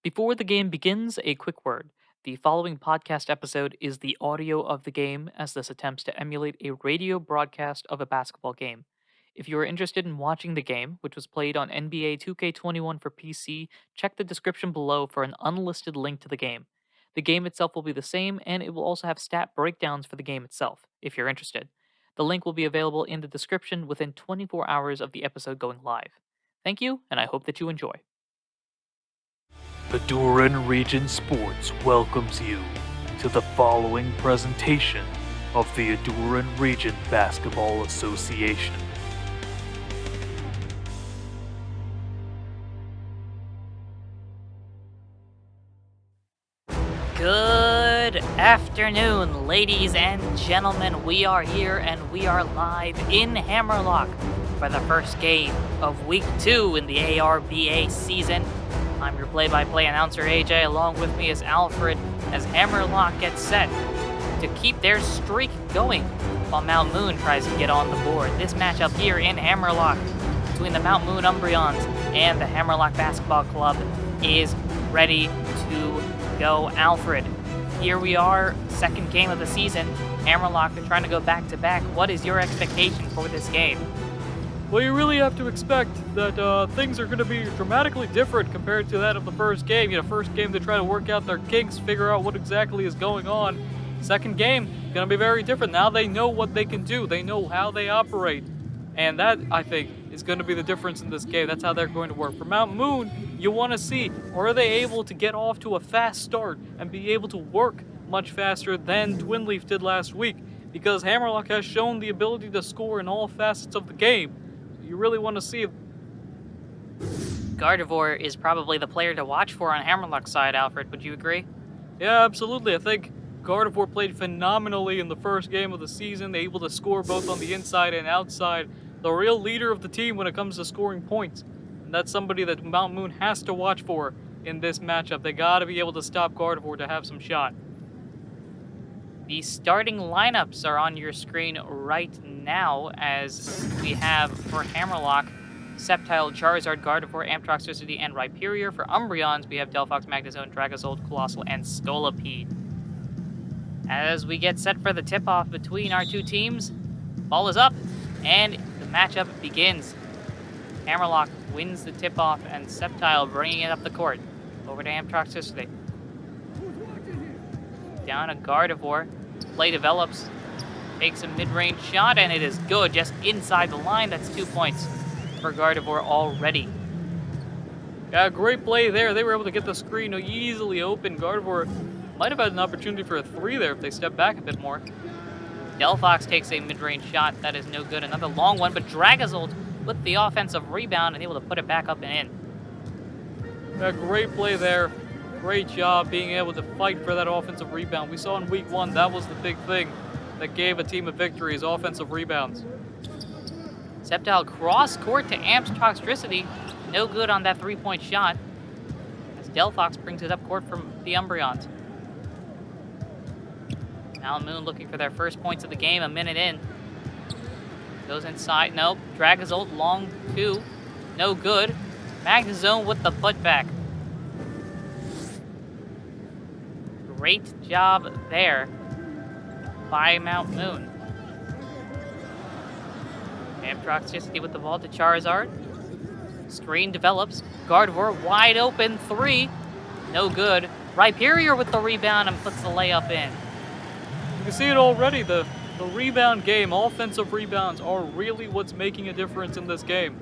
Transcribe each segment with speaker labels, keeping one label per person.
Speaker 1: Before the game begins, a quick word. The following podcast episode is the audio of the game, as this attempts to emulate a radio broadcast of a basketball game. If you are interested in watching the game, which was played on NBA 2K21 for PC, check the description below for an unlisted link to the game. The game itself will be the same, and it will also have stat breakdowns for the game itself, if you're interested. The link will be available in the description within 24 hours of the episode going live. Thank you, and I hope that you enjoy.
Speaker 2: Ahdurin Region Sports welcomes you to the following presentation of the Ahdurin Region Basketball Association.
Speaker 1: Good afternoon, ladies and gentlemen. We are here and we are live in Hammerlocke for the first game of Week 2 in the ARBA season. I'm your play-by-play announcer, AJ. Along with me is Alfred, as Hammerlocke gets set to keep their streak going while Mount Moon tries to get on the board. This matchup here in Hammerlocke between the Mount Moon Umbreons and the Hammerlocke Basketball Club is ready to go. Alfred, here we are, second game of the season. Hammerlocke are trying to go back-to-back. What is your expectation for this game?
Speaker 3: Well, you really have to expect that things are going to be dramatically different compared to that of the first game. First game they try to work out their kinks, figure out what exactly is going on. Second game, going to be very different. Now they know what they can do. They know how they operate. And that, I think, is going to be the difference in this game. That's how they're going to work. For Mount Moon, you want to see, are they able to get off to a fast start and be able to work much faster than Twin Leaf did last week? Because Hammerlocke has shown the ability to score in all facets of the game. You really want to see.
Speaker 1: Gardevoir is probably the player to watch for on Hammerlocke's side, Alfred. Would you agree?
Speaker 3: Yeah, absolutely. I think Gardevoir played phenomenally in the first game of the season, able to score both on the inside and outside. The real leader of the team when it comes to scoring points. And that's somebody that Mount Moon has to watch for in this matchup. They got to be able to stop Gardevoir to have some shot.
Speaker 1: The starting lineups are on your screen right now, as we have for Hammerlocke, Sceptile, Charizard, Gardevoir, Amtroxicity, and Rhyperior. For Umbreons, we have Delphox, Magnezone, Dragozolt, Colossal, and Scolipede. As we get set for the tip-off between our two teams, ball is up, and the matchup begins. Hammerlocke wins the tip-off, and Sceptile bringing it up the court. Over to Amtroxicity. Down to Gardevoir. Play develops. Takes a mid-range shot, and it is good. Just inside the line. That's 2 points for Gardevoir already.
Speaker 3: Yeah, great play there. They were able to get the screen easily open. Gardevoir might have had an opportunity for a 3 there if they stepped back a bit more.
Speaker 1: Delphox takes a mid-range shot. That is no good. Another long one, but Dragozolt with the offensive rebound and able to put it back up and in.
Speaker 3: Yeah, great play there. Great job being able to fight for that offensive rebound. We saw in week 1 that was the big thing that gave a team a victory, is offensive rebounds.
Speaker 1: Sceptile cross court to Amtroxicity. No good on that 3-point shot, as Delphox brings it up court from the Umbreons. Mount Moon looking for their first points of the game, a minute in. Goes inside, nope. Dragozolt, long 2, no good. Magnezone with the putback. Great job there by Mount Moon. Amtroxicity with the ball to Charizard. Screen develops. Gardevoir wide open 3. No good. Rhyperior with the rebound and puts the layup in.
Speaker 3: You can see it already. The rebound game, offensive rebounds are really what's making a difference in this game.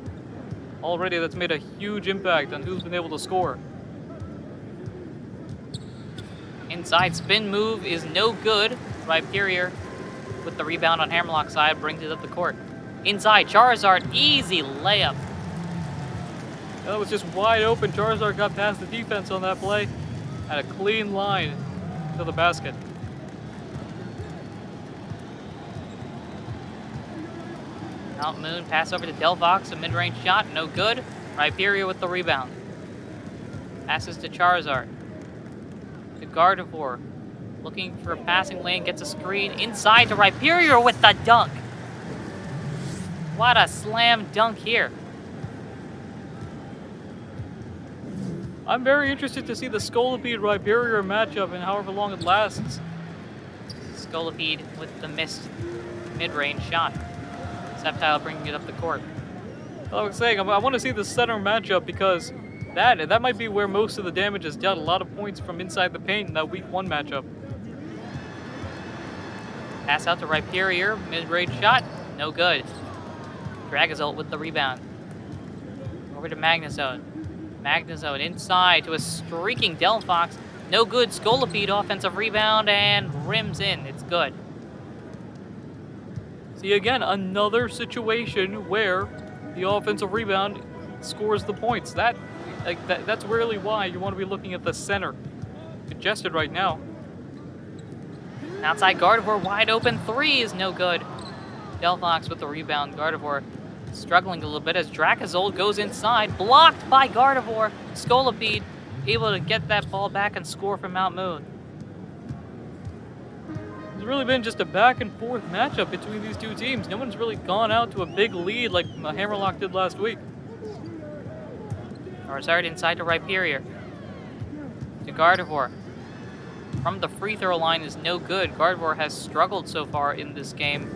Speaker 3: Already that's made a huge impact on who's been able to score.
Speaker 1: Inside spin move is no good. Rhyperior with the rebound on Hammerlocke's side brings it up the court. Inside, Charizard, easy layup.
Speaker 3: That was just wide open. Charizard got past the defense on that play. Had a clean line to the basket.
Speaker 1: Mount Moon pass over to Delphox, a mid-range shot, no good. Rhyperior with the rebound. Passes to Charizard. To Gardevoir. Looking for a passing lane, gets a screen. Inside to Rhyperior with the dunk. What a slam dunk here.
Speaker 3: I'm very interested to see the Scolipede Rhyperior matchup and however long it lasts.
Speaker 1: Scolipede with the missed mid-range shot. Sceptile bringing it up the court.
Speaker 3: I was saying, I want to see the center matchup because that might be where most of the damage is dealt. A lot of points from inside the paint in that week 1 matchup.
Speaker 1: Pass out to Rhyperior, mid-range shot, no good. Dragazult with the rebound. Over to Magnezone. Magnezone inside to a streaking Delphox. No good. Scolipede offensive rebound and rims in. It's good.
Speaker 3: See, again, another situation where the offensive rebound scores the points. That's really why you want to be looking at the center. Congested right now.
Speaker 1: Outside Gardevoir wide open. 3 is no good. Delphox with the rebound. Gardevoir struggling a little bit as Dracozold goes inside. Blocked by Gardevoir. Scolipede able to get that ball back and score from Mount Moon.
Speaker 3: It's really been just a back and forth matchup between these two teams. No one's really gone out to a big lead like Hammerlocke did last week.
Speaker 1: Charizard inside to Rhyperior. To Gardevoir. From the free throw line is no good. Gardevoir has struggled so far in this game.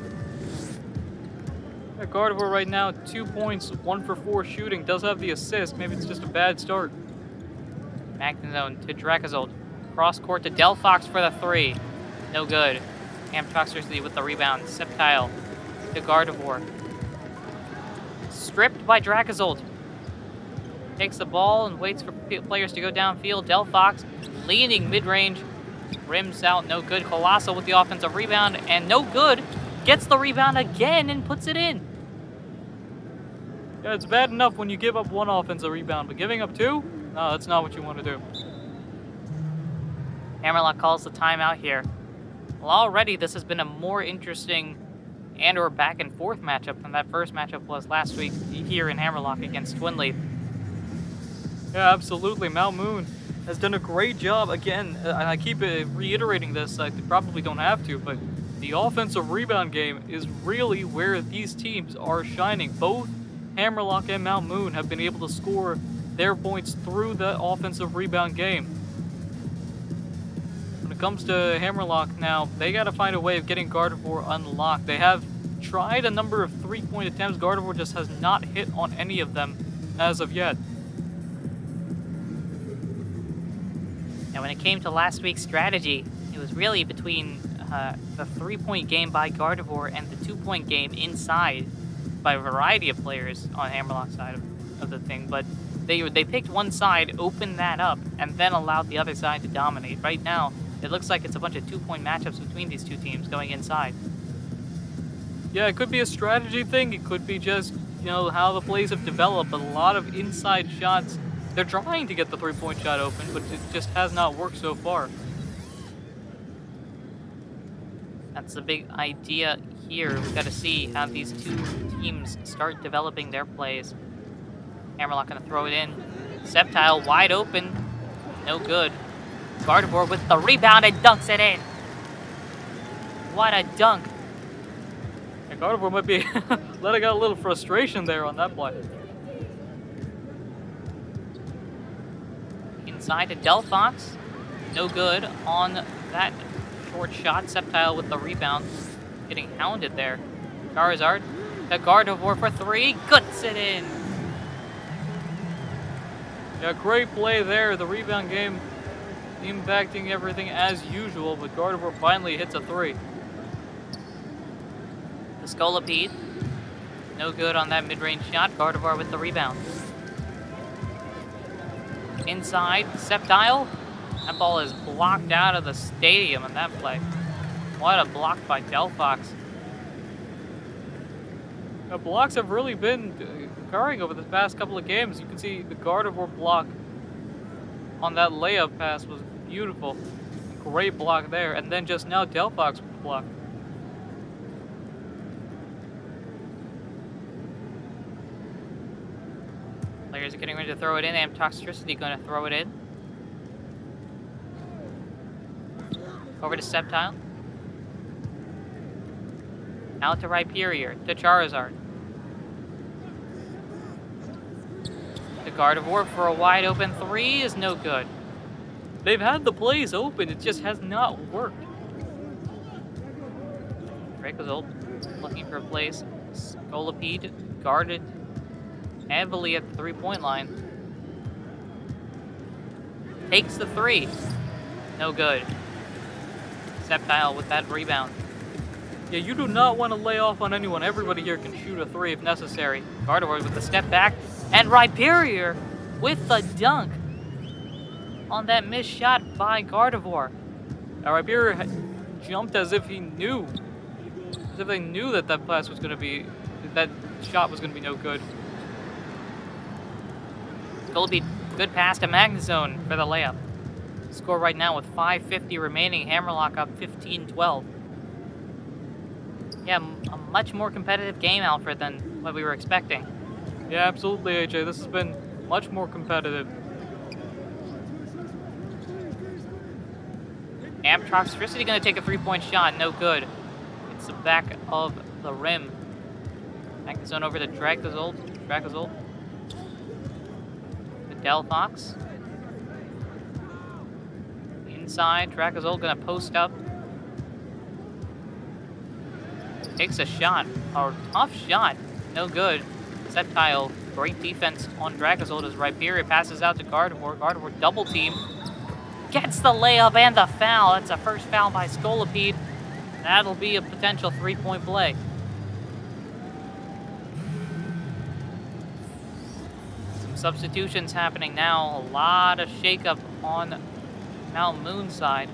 Speaker 3: Yeah, Gardevoir right now, 2 points, 1 for 4 shooting. Does have the assist. Maybe it's just a bad start.
Speaker 1: Magnezone to Dracozold. Cross court to Delphox for the 3. No good. Amtoxicity with the rebound. Sceptile to Gardevoir. Stripped by Dracozold. Takes the ball and waits for players to go downfield. Delphox leaning mid-range. Rims out, no good. Colossal with the offensive rebound, and no good. Gets the rebound again and puts it in.
Speaker 3: Yeah, it's bad enough when you give up 1 offensive rebound, but giving up 2? No, that's not what you want to do.
Speaker 1: Hammerlocke calls the timeout here. Well, already this has been a more interesting and or back and forth matchup than that first matchup was last week here in Hammerlocke against Twinleaf.
Speaker 3: Yeah, absolutely. Mount Moon has done a great job. Again, I keep reiterating this. I probably don't have to, but the offensive rebound game is really where these teams are shining. Both Hammerlocke and Mount Moon have been able to score their points through the offensive rebound game. When it comes to Hammerlocke now, they got to find a way of getting Gardevoir unlocked. They have tried a number of 3-point attempts. Gardevoir just has not hit on any of them as of yet.
Speaker 1: Now, when it came to last week's strategy, it was really between the 3-point game by Gardevoir and the 2-point game inside by a variety of players on Hammerlocke's side of the thing. But they picked one side, opened that up, and then allowed the other side to dominate. Right now, it looks like it's a bunch of 2-point matchups between these two teams going inside.
Speaker 3: Yeah, it could be a strategy thing. It could be just, how the plays have developed. But a lot of inside shots. They're trying to get the 3-point shot open, but it just has not worked so far.
Speaker 1: That's the big idea here. We've got to see how these two teams start developing their plays. Hammerlocke gonna throw it in. Sceptile wide open. No good. Gardevoir with the rebound and dunks it in. What a dunk.
Speaker 3: Yeah, Gardevoir might be letting out a little frustration there on that play.
Speaker 1: Inside to Delphox. No good on that short shot. Sceptile with the rebound. Getting hounded there. Charizard to Gardevoir for 3. Guts it in.
Speaker 3: Yeah, great play there. The rebound game impacting everything as usual, but Gardevoir finally hits a 3.
Speaker 1: The Scolipede. No good on that mid-range shot. Gardevoir with the rebound. Inside, Sceptile. That ball is blocked out of the stadium on that play. What a block by Delphox.
Speaker 3: The blocks have really been occurring over the past couple of games. You can see the Gardevoir block on that layup pass was beautiful. Great block there. And then just now, Delphox with the block.
Speaker 1: Players are getting ready to throw it in. Amtoxicity going to throw it in. Over to Sceptile. Out to Rhyperior. To Charizard. To to Gardevoir for a wide open three is no good.
Speaker 3: They've had the plays open, it just has not worked.
Speaker 1: Dracozolt looking for a place. Scolipede guarded heavily at the three-point line. Takes the three. No good. Sceptile with that rebound.
Speaker 3: Yeah, you do not want to lay off on anyone. Everybody here can shoot a three if necessary.
Speaker 1: Gardevoir with the step back. And Rhyperior with the dunk on that missed shot by Gardevoir.
Speaker 3: Now, Rhyperior jumped as if he knew. As if they knew that that pass was going to be... that shot was going to be no good.
Speaker 1: Scolipede, good pass to Magnezone for the layup. Score right now with 5:50 remaining. Hammerlocke up 15-12. Yeah, a much more competitive game, Alfred, than what we were expecting.
Speaker 3: Yeah, absolutely, AJ. This has been much more competitive.
Speaker 1: Amtroxtricity going to take a three-point shot. No good. It's the back of the rim. Magnezone over to Dracozolt. Dracozolt. To Delphox. Inside, Dracozolt going to post up. Takes a shot. A tough shot. No good. Sceptile. Great defense on Dracozolt as Rhyperior passes out to Gardevoir. Gardevoir double team. Gets the layup and the foul. That's a first foul by Scolipede. That'll be a potential three-point play. Some substitutions happening now. A lot of shakeup on Mount Moon's side.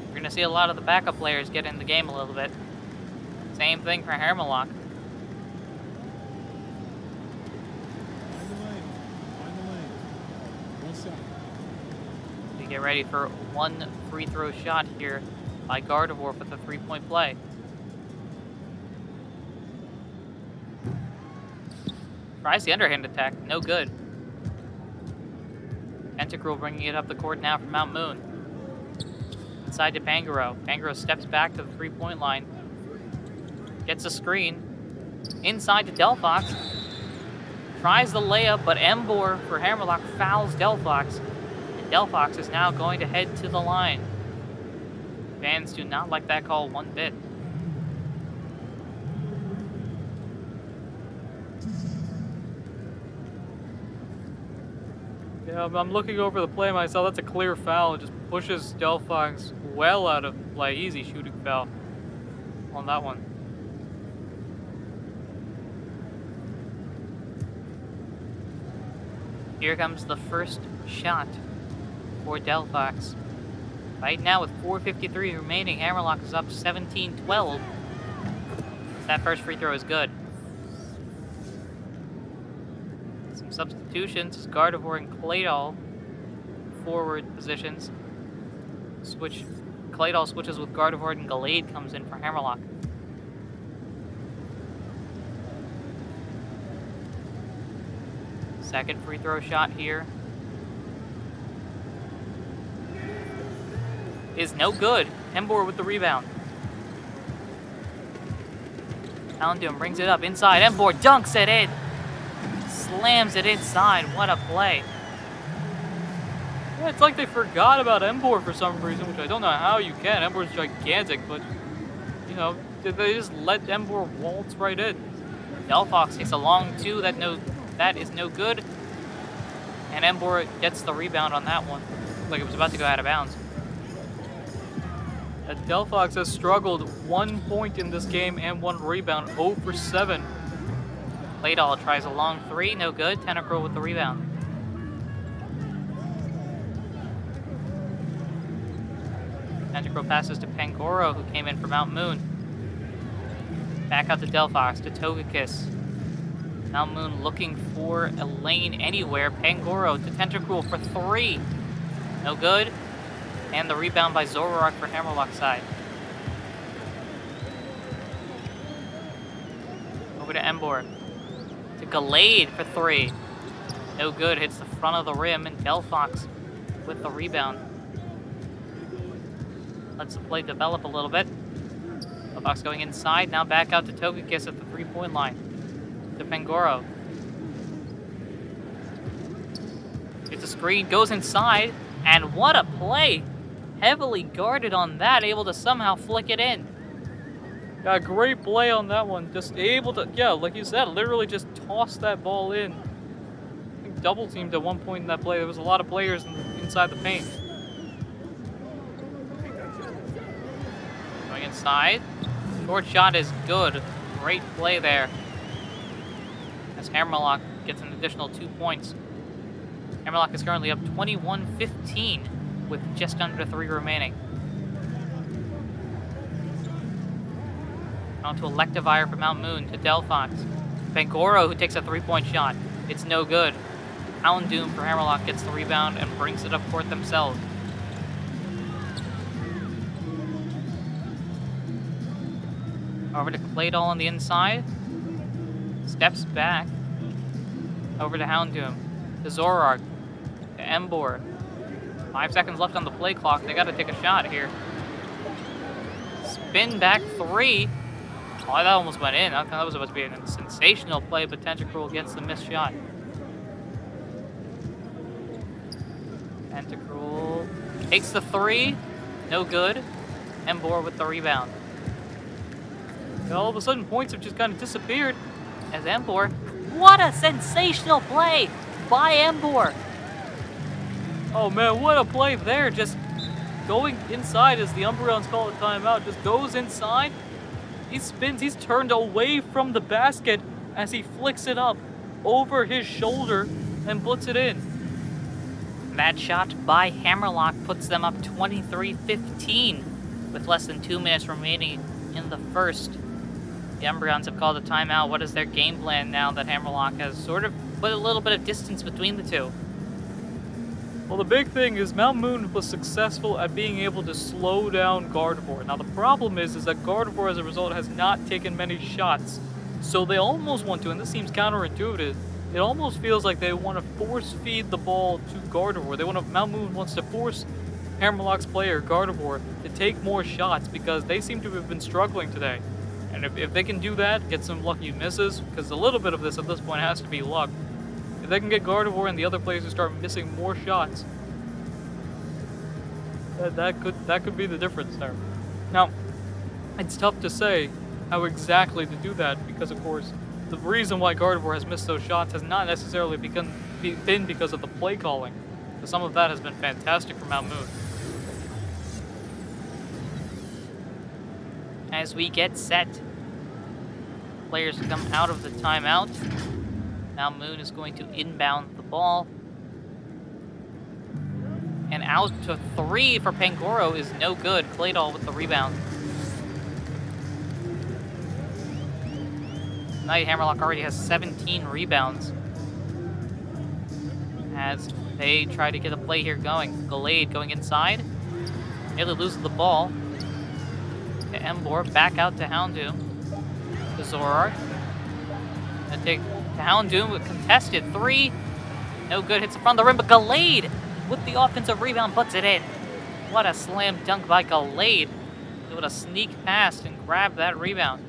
Speaker 1: We're going to see a lot of the backup players get in the game a little bit. Same thing for Hammerlocke. We get ready for one free throw shot here by Gardevoir with a three-point play. Tries the underhand attack, no good. Tentacruel bringing it up the court now from Mount Moon. Inside to Pangoro. Pangoro steps back to the three-point line. Gets a screen. Inside to Delphox. Tries the layup, but Embor for Hammerlocke fouls Delphox. And Delphox is now going to head to the line. Fans do not like that call one bit.
Speaker 3: Yeah, I'm looking over the play myself. That's a clear foul. It just pushes Delphox well out of play. Easy shooting foul on that one.
Speaker 1: Here comes the first shot for Delphox. Right now with 4:53 remaining, Hammerlocke is up 17-12. That first free throw is good. Some substitutions. Gardevoir and Claydol forward positions. Claydol switches with Gardevoir and Gallade comes in for Hammerlocke. Second free throw shot here is no good. Embor with the rebound. Houndoom brings it up inside. Embor dunks it in. Slams it inside. What a play.
Speaker 3: Yeah, it's like they forgot about Embor for some reason, which I don't know how you can. Embor's gigantic, but, you know, did they just let Embor waltz right in?
Speaker 1: Delphox takes a long two. That is no good. And Embor gets the rebound on that one. Like it was about to go out of bounds.
Speaker 3: Delphox has struggled 1 point in this game and 1 rebound, 0 for 7.
Speaker 1: Claydol tries a long three, no good. Tentacruel with the rebound. Tentacruel passes to Pangoro, who came in for Mount Moon. Back out to Delphox, to Togekiss. Mount Moon looking for a lane anywhere. Pangoro to Tentacruel for three. No good. And the rebound by Zoroark for Hammerlocke side. Over to Embor. To Gallade for three. No good. Hits the front of the rim, and Delphox with the rebound. Lets the play develop a little bit. Delphox going inside. Now back out to Togekiss at the three-point line. To Pangoro. It's a screen, goes inside, and what a play! Heavily guarded on that, able to somehow flick it in.
Speaker 3: Yeah, great play on that one. Just able to, yeah, like you said, literally just toss that ball in. I think double teamed at one point in that play. There was a lot of players inside the paint.
Speaker 1: Going inside. Short shot is good. Great play there. As Hammerlocke gets an additional 2 points. Hammerlocke is currently up 21-15 with just under 3 remaining. On to Electivire from Mount Moon to Delphox. Pangoro, who takes a 3-point shot. It's no good. Houndoom for Hammerlocke gets the rebound and brings it up court themselves. Over to Claydol on the inside. Steps back. Over to Houndoom. To Zorark. To Embor. 5 seconds left on the play clock. They gotta take a shot here. Spin back 3. Oh, that almost went in. I thought that was about to be a sensational play, but Tentacruel gets the missed shot. Tentacruel takes the 3. No good. Embor with the rebound.
Speaker 3: And all of a sudden, points have just kind of disappeared.
Speaker 1: As Embor, what a sensational play by Embor.
Speaker 3: Oh man, what a play there. Just going inside as the Umbreons call a timeout. Just goes inside. He spins. He's turned away from the basket as he flicks it up over his shoulder and puts it in.
Speaker 1: That shot by Hammerlocke puts them up 23-15 with less than 2 minutes remaining in the first. The Umbreons have called a timeout. What is their game plan now that Hammerlocke has sort of put a little bit of distance between the two?
Speaker 3: Well, the big thing is Mount Moon was successful at being able to slow down Gardevoir. Now, the problem is that Gardevoir, as a result, has not taken many shots. So they almost want to, and this seems counterintuitive, it almost feels like they want to force feed the ball to Gardevoir. Mount Moon wants to force Hammerlocke's player, Gardevoir, to take more shots because they seem to have been struggling today. And if they can do that, get some lucky misses, because a little bit of this at this point has to be luck. If they can get Gardevoir and the other players to start missing more shots, that could be the difference there. Now, it's tough to say how exactly to do that because, of course, the reason why Gardevoir has missed those shots has not necessarily been because of the play calling. Because some of that has been fantastic for Mount Moon.
Speaker 1: As we get set, players come out of the timeout. Mount Moon is going to inbound the ball. And out to 3 for Pangoro is no good. Claydol with the rebound. Tonight, Hammerlocke already has 17 rebounds. As they try to get a play here going. Gallade going inside. Nearly loses the ball. To Embor, back out to Houndoom. To Zorark. And take to Houndoom with contested 3. No good, hits in front of the rim, but Gallade with the offensive rebound puts it in. What a slam dunk by Gallade. Able to sneak past and grab that rebound.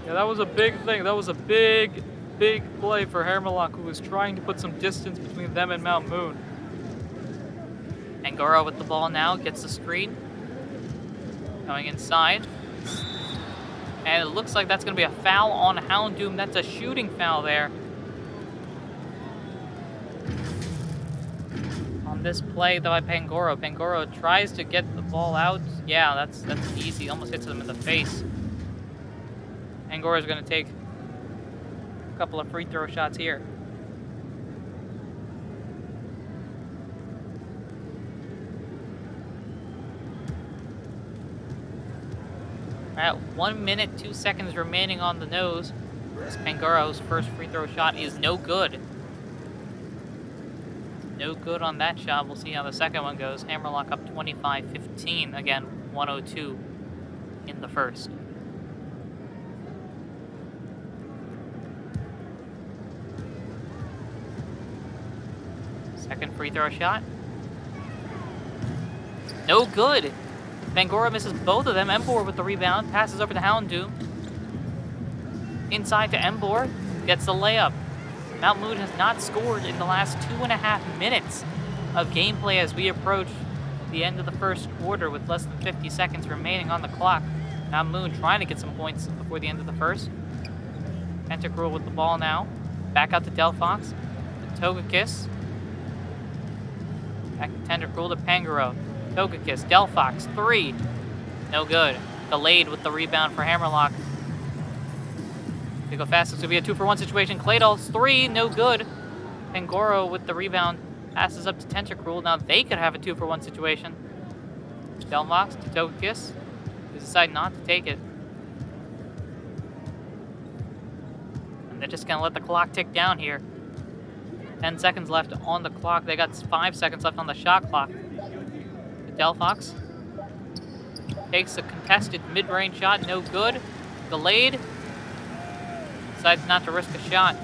Speaker 3: Yeah, that was a big thing. That was a big play for Hammerlocke, who was trying to put some distance between them and Mount Moon.
Speaker 1: Angora with the ball now, gets the screen. Going inside. And it looks like that's going to be a foul on Houndoom. That's a shooting foul there. On this play, though, by Pangoro. Pangoro tries to get the ball out. Yeah, that's easy. Almost hits him in the face. Pangoro is going to take a couple of free throw shots here. At 1 minute, 2 seconds remaining on the nose. This Pangoro's first free throw shot is no good. No good on that shot. We'll see how the second one goes. Hammerlocke up 25-15. Again, 102 in the first. Second free throw shot. No good. Pangoro misses both of them. Embor with the rebound. Passes over to Houndoom. Inside to Embor. Gets the layup. Mount Moon has not scored in the last 2.5 minutes of gameplay as we approach the end of the first quarter with less than 50 seconds remaining on the clock. Mount Moon trying to get some points before the end of the first. Tentacruel with the ball now. Back out to Delphox. To Togekiss. Back to Tentacruel to Pangoro. Togekiss. Delphox. 3. No good. Delayed with the rebound for Hammerlocke. They go fast. It's going to be a 2-for-1 situation. Cladle's 3. No good. Pangoro with the rebound. Passes up to Tentacruel. Now they could have a 2-for-1 situation. Delphox to Togekiss. They decide not to take it. And they're just going to let the clock tick down here. 10 seconds left on the clock. They got 5 seconds left on the shot clock. Delphox takes a contested mid-range shot. No good. Delayed. Decides not to risk a shot.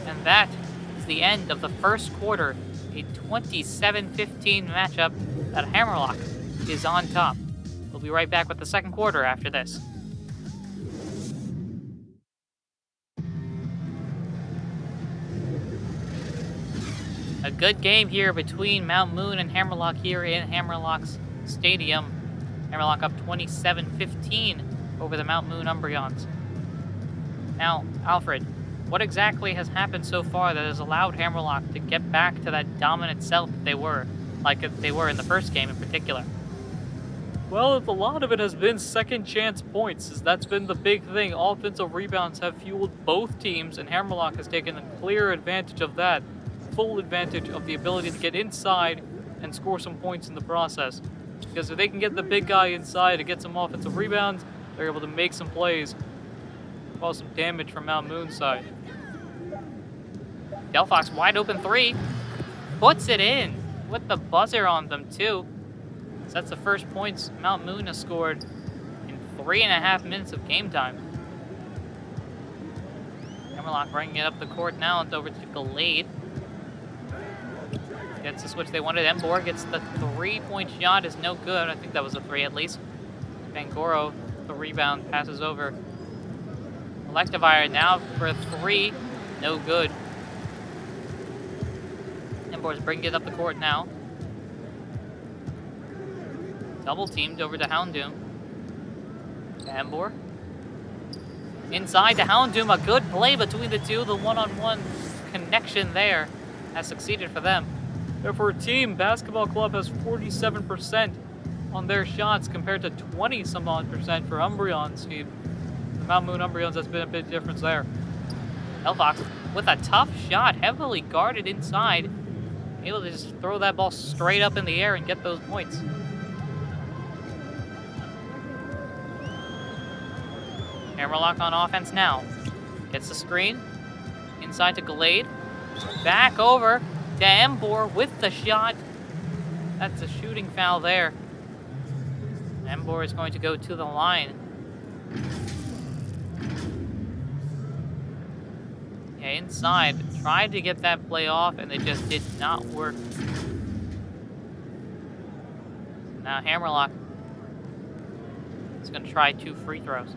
Speaker 1: And that is the end of the first quarter. A 27-15 matchup that Hammerlocke is on top. We'll be right back with the second quarter after this. A good game here between Mount Moon and Hammerlocke here in Hammerlocke's stadium. Hammerlocke up 27-15 over the Mount Moon Umbreons. Now, Alfred, what exactly has happened so far that has allowed Hammerlocke to get back to that dominant self that they were, like they were in the first game in particular?
Speaker 3: Well, a lot of it has been second chance points, as that's been the big thing. Offensive rebounds have fueled both teams, and Hammerlocke has taken a clear advantage of that. Full advantage of the ability to get inside and score some points in the process. Because if they can get the big guy inside and get some offensive rebounds, they're able to make some plays, cause some damage from Mount Moon's side.
Speaker 1: Delphox wide open 3. Puts it in with the buzzer on them too. So that's the first points Mount Moon has scored in 3.5 minutes of game time. Hammerlocke bringing it up the court now. It's over to Glade. Gets the switch they wanted. Embor gets the 3-point shot. Is no good. I think that was a 3 at least. Pangoro, the rebound, passes over. Electivire now for a 3. No good. Embor's bringing it up the court now. Double teamed over to Houndoom. Embor. Inside to Houndoom. A good play between the two. The one-on-one connection there has succeeded for them.
Speaker 3: For a team, Basketball Club has 47% on their shots compared to 20-some-odd% for Umbreons. The Mount Moon Umbreons, that's been a big difference there.
Speaker 1: Delphox with a tough shot, heavily guarded inside. Able to just throw that ball straight up in the air and get those points. Hammerlocke on offense now. Gets the screen. Inside to Glade. Back over to Embor with the shot. That's a shooting foul there. Embor is going to go to the line. Yeah, inside. Tried to get that play off, and it just did not work. Now Hammerlocke is going to try 2 free throws.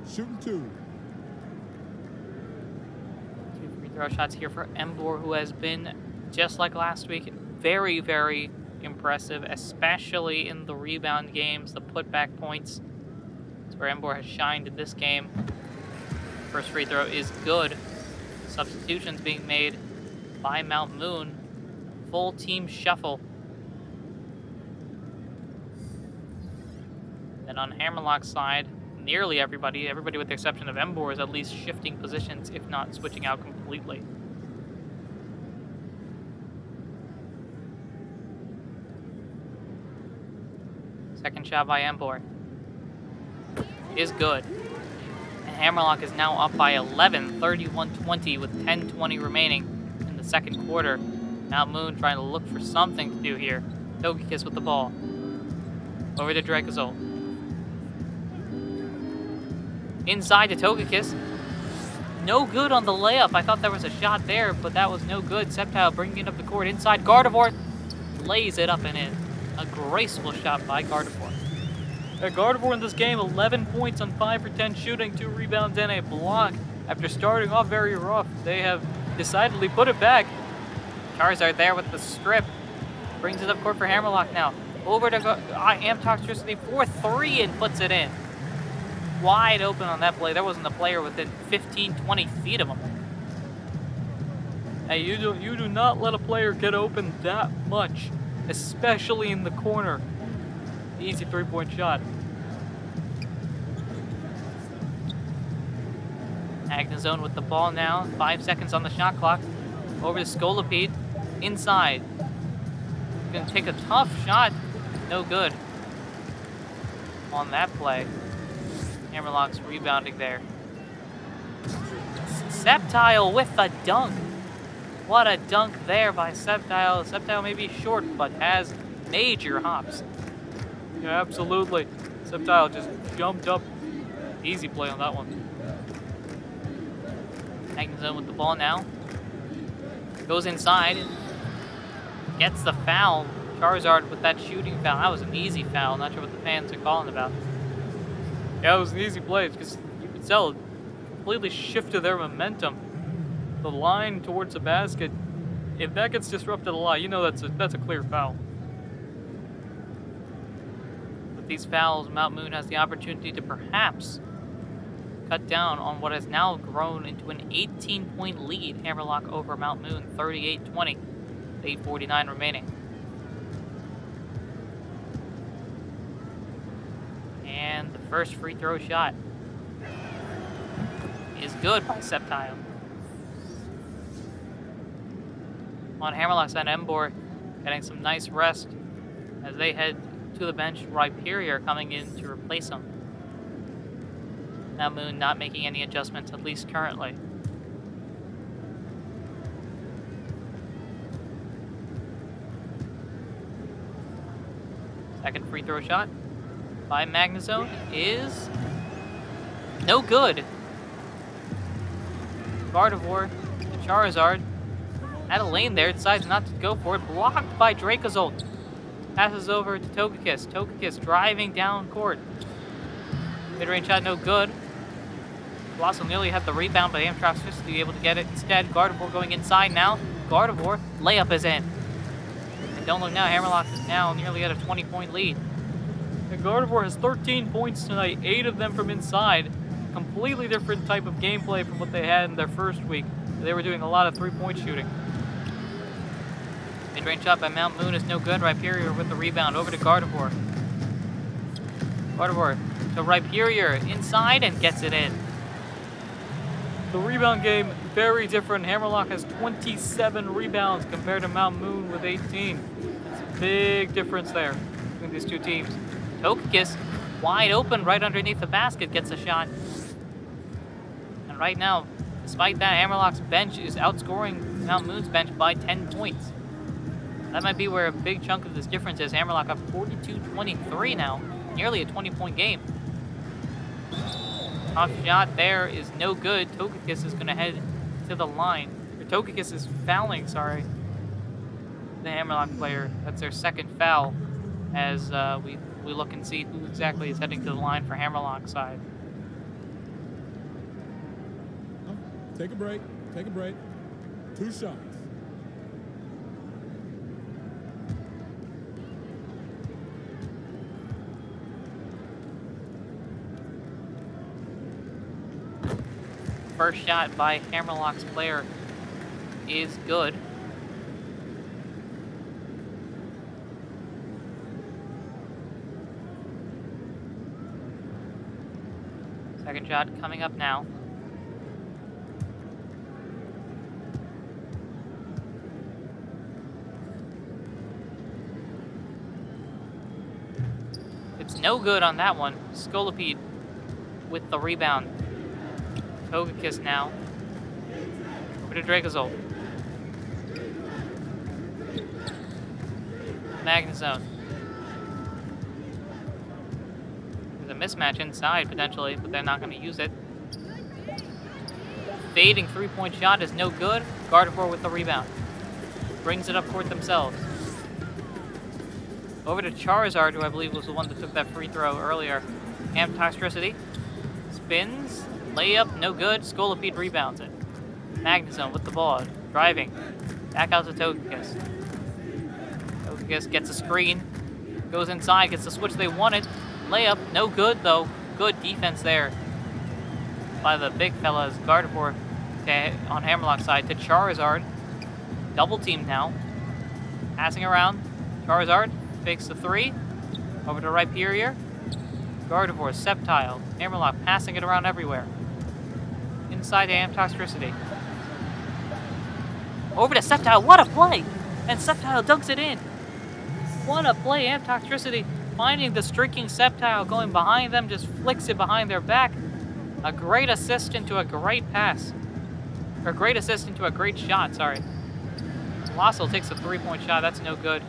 Speaker 4: Shooting 2.
Speaker 1: 2 free throw shots here for Embor, who has been, just like last week, very, very impressive, especially in the rebound games, the putback points. That's where Embor has shined in this game. First free throw is good. Substitutions being made by Mount Moon. Full team shuffle. Then on Hammerlocke's side, nearly everybody with the exception of Embor, is at least shifting positions, if not switching out completely. Second shot by Embor is good. And Hammerlocke is now up by 11, 31-20 with 10:20 remaining in the second quarter. Mount Moon trying to look for something to do here. Togekiss with the ball. Over to Drakazol. Inside to Togekiss. No good on the layup. I thought there was a shot there, but that was no good. Sceptile bringing it up the court inside. Gardevoir lays it up and in. A graceful shot by Gardevoir.
Speaker 3: Gardevoir in this game, 11 points on 5 for 10 shooting, 2 rebounds and a block. After starting off very rough, they have decidedly put it back.
Speaker 1: Charizard there with the strip. Brings it up court for Hammerlocke now. Over to Amtoxtricity for 3 and puts it in. Wide open on that play. There wasn't a player within 15, 20 feet of him.
Speaker 3: Hey, you do not let a player get open that much, especially in the corner. Easy 3-point shot.
Speaker 1: Magnezone with the ball now. 5 seconds on the shot clock. Over to Scolipede. Inside. Gonna take a tough shot. No good. On that play. Hammerlocke's rebounding there. Sceptile with the dunk. What a dunk there by Sceptile. Sceptile may be short, but has major hops.
Speaker 3: Yeah, absolutely. Sceptile just jumped up. Easy play on that one.
Speaker 1: Magnezone with the ball now. Goes inside. Gets the foul. Charizard with that shooting foul. That was an easy foul. Not sure what the fans are calling about.
Speaker 3: Yeah, it was an easy play because you could tell it completely shifted their momentum. The line towards the basket, if that gets disrupted a lot, you know that's a clear foul.
Speaker 1: With these fouls, Mount Moon has the opportunity to perhaps cut down on what has now grown into an 18-point lead. Hammerlocke over Mount Moon, 38-20. 8:49 remaining. And the first free throw shot is good by Sceptile. On Hammerlocke's side, Embor getting some nice rest as they head to the bench. Rhyperior coming in to replace him. Now Moon not making any adjustments, at least currently. Second free throw shot by Magnezone is no good. Gardevoir to Charizard. At a lane there, decides not to go for it. Blocked by Dracozolt. Passes over to Togekiss. Togekiss driving down court. Mid-range shot no good. Colossal nearly had the rebound, but Amtoxtricity to be able to get it. Instead, Gardevoir going inside now. Gardevoir, layup is in. And don't look now, Hammerlocke is now nearly at a 20-point lead.
Speaker 3: And Gardevoir has 13 points tonight, 8 of them from inside. Completely different type of gameplay from what they had in their first week. They were doing a lot of 3-point shooting.
Speaker 1: Mid-range shot by Mount Moon is no good. Rhyperior with the rebound over to Gardevoir. Gardevoir to Rhyperior inside and gets it in.
Speaker 3: The rebound game, very different. Hammerlocke has 27 rebounds compared to Mount Moon with 18. It's a big difference there between these two teams.
Speaker 1: Togekiss, wide open right underneath the basket, gets a shot. And right now, despite that, Hammerlocke's bench is outscoring Mount Moon's bench by 10 points. That might be where a big chunk of this difference is. Hammerlocke up 42-23 now, nearly a 20-point game. Tough shot there is no good. Togekiss is going to head to the line. Or Togekiss is fouling, sorry, the Hammerlocke player. That's their second foul as we look and see who exactly is heading to the line for Hammerlocke's side.
Speaker 4: Take a break. Take a break. 2 shots.
Speaker 1: First shot by Hammerlocke's player is good. Second shot coming up now. It's no good on that one. Scolipede with the rebound. Togekiss now. Over to Dracozolt. Magnezone. There's a mismatch inside potentially, but they're not going to use it. Fading 3-point shot is no good. Gardevoir with the rebound. Brings it up court themselves. Over to Charizard, who I believe was the one that took that free throw earlier. Amptoxtricity. Spins. Layup, no good. Scolipede rebounds it. Magnezone with the ball. Driving. Back out to Togekiss. Togekiss gets a screen. Goes inside, gets the switch they wanted. Layup, no good though. Good defense there by the big fellas. Gardevoir on Hammerlocke's side to Charizard. Double team now. Passing around. Charizard fakes the 3. Over to Rhyperior. Gardevoir, Sceptile. Hammerlocke passing it around everywhere. Inside to Amptoxtricity. Over to Sceptile. What a play! And Sceptile dunks it in. What a play. Amptoxtricity finding the streaking Sceptile, going behind them, just flicks it behind their back. A great assist into a great pass. Or great assist into a great shot, sorry. Colossal takes a 3-point shot. That's no good.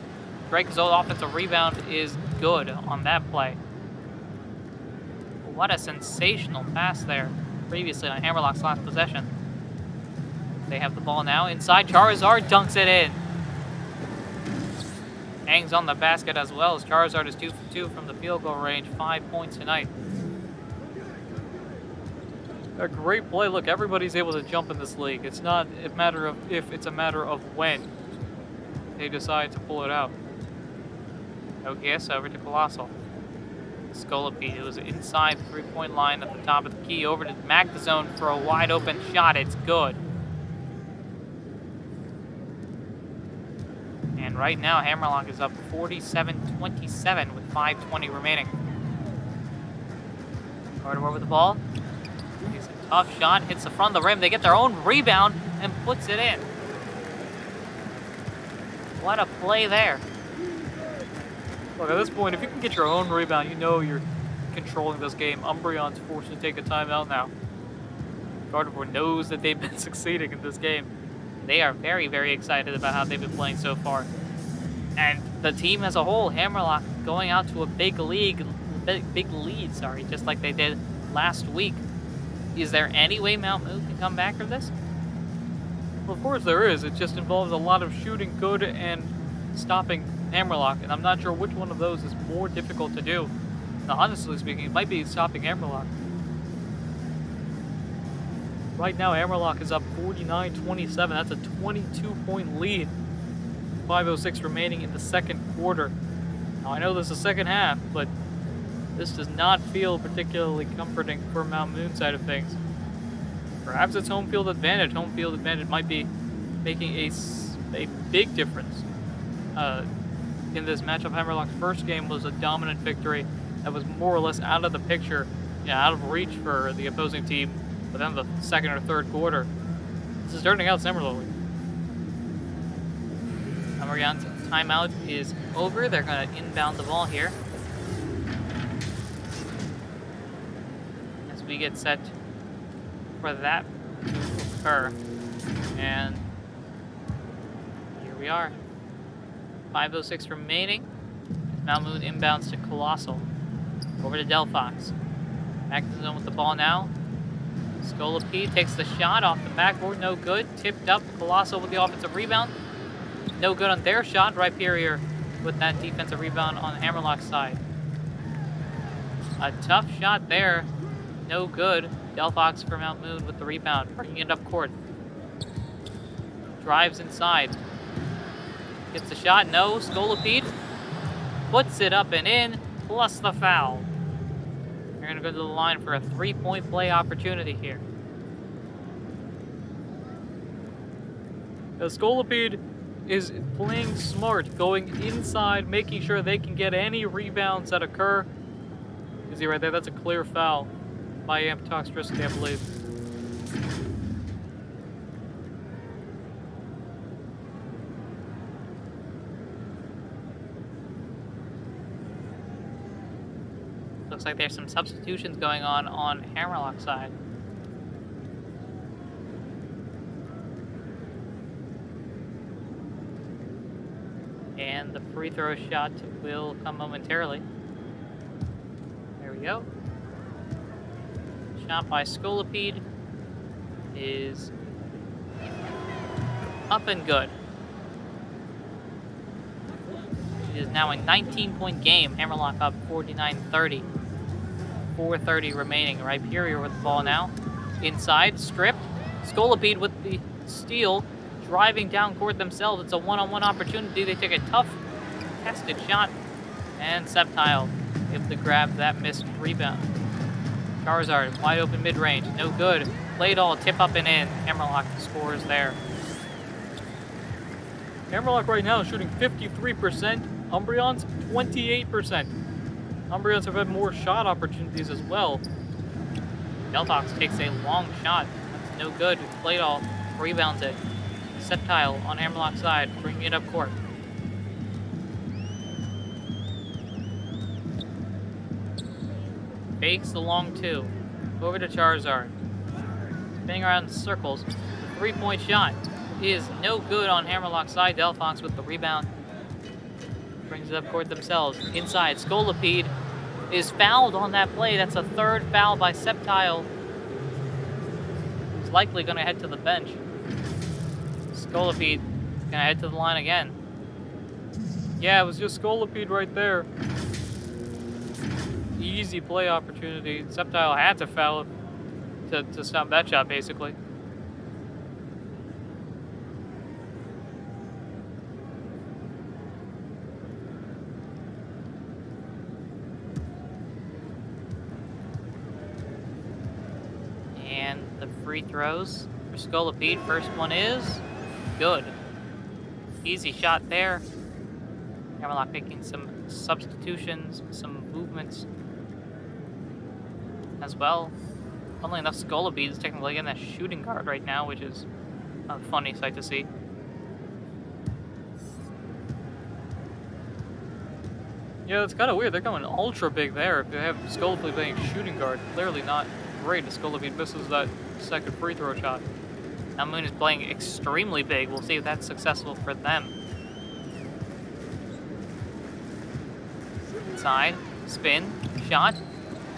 Speaker 1: Drake's offensive rebound is good on that play. What a sensational pass there previously on Hammerlocke's last possession. They have the ball now. Inside, Charizard dunks it in. Hangs on the basket as well as Charizard is 2 for 2 from the field goal range. 5 points tonight.
Speaker 3: A great play. Look, everybody's able to jump in this league. It's not a matter of if, it's a matter of when they decide to pull it out.
Speaker 1: Togekiss over to Colossal. Scolipede, it was inside the 3-point line at the top of the key. Over to Magnezone for a wide open shot. It's good. And right now, Hammerlocke is up 47-27 with 5:20 remaining. Gardevoir with the ball. Takes a tough shot, hits the front of the rim. They get their own rebound and puts it in. What a play there.
Speaker 3: Look, at this point, if you can get your own rebound, you know you're controlling this game. Umbreon's forced to take a timeout now. Gardevoir knows that they've been succeeding in this game.
Speaker 1: They are very, very excited about how they've been playing so far. And the team as a whole, Hammerlocke, going out to a big lead, just like they did last week. Is there any way Mount Moon can come back from this?
Speaker 3: Well, of course there is. It just involves a lot of shooting good and stopping Hammerlocke, and I'm not sure which one of those is more difficult to do. Now, honestly speaking, it might be stopping Hammerlocke. Right now, Hammerlocke is up 49-27. That's a 22-point lead. 5:06 remaining in the second quarter. Now, I know this is the second half, but this does not feel particularly comforting for Mount Moon side of things. Perhaps it's home field advantage. Home field advantage might be making a big difference in this matchup. Hammerlocke's first game was a dominant victory that was more or less out of the picture, out of reach for the opposing team within the second or third quarter. This is turning out similarly.
Speaker 1: Umbreon's timeout is over. They're going to inbound the ball here. As we get set for that to occur. And here we are. 5:06 remaining. Mount Moon inbounds to Colossal. Over to Delphox. Magnezone with the ball now. Scolipede takes the shot off the backboard, no good. Tipped up, Colossal with the offensive rebound. No good on their shot. Rhyperior with that defensive rebound on Hammerlocke's side. A tough shot there. No good. Delphox for Mount Moon with the rebound, bringing it up court. Drives inside. Gets the shot, no. Scolipede puts it up and in, plus the foul. They're going to go to the line for a 3-point play opportunity here.
Speaker 3: Scolipede is playing smart, going inside, making sure they can get any rebounds that occur. You see right there, that's a clear foul by Amptoxtricity, I believe.
Speaker 1: Looks like there's some substitutions going on Hammerlocke's side. And the free throw shot will come momentarily. There we go. Shot by Scolipede is up and good. is now a 19-point game. Hammerlocke up 49-30. 4:30 remaining. Rhyperior with the ball now. Inside, stripped. Scolipede with the steal. Driving down court themselves. It's a one-on-one opportunity. They take a tough, tested shot. And Sceptile able to grab that missed rebound. Charizard, wide open mid-range. No good. Claydol, tip up and in. Hammerlocke scores there.
Speaker 3: Hammerlocke right now is shooting 53%. Umbreons, 28%. Umbreons have had more shot opportunities as well.
Speaker 1: Delphox takes a long shot. That's no good. Claydol rebounds it. Sceptile on Hammerlocke's side, bringing it up court. Fakes the long two. Over to Charizard. Spinning around in circles. The three-point shot is no good on Hammerlocke's side. Delphox with the rebound. Brings it up court themselves. Inside, Scolipede is fouled on that play. That's a third foul by Sceptile. Who's likely going to head to the bench. Scolipede going to head to the line again.
Speaker 3: Yeah, it was just Scolipede right there. Easy play opportunity. Sceptile had to foul it to stop that shot, basically.
Speaker 1: And the free throws for Scolipede. First one is good. Easy shot there. Hammerlocke making some substitutions, some movements as well. Funnily enough, Scolipede is technically in that shooting guard right now, which is a funny sight to see.
Speaker 3: Yeah, it's kind of weird. They're going ultra big there. If they have Scolipede playing shooting guard, clearly not great if Scolipede misses that second free throw shot.
Speaker 1: Now Moon is playing extremely big. We'll see if that's successful for them. Inside, spin, shot,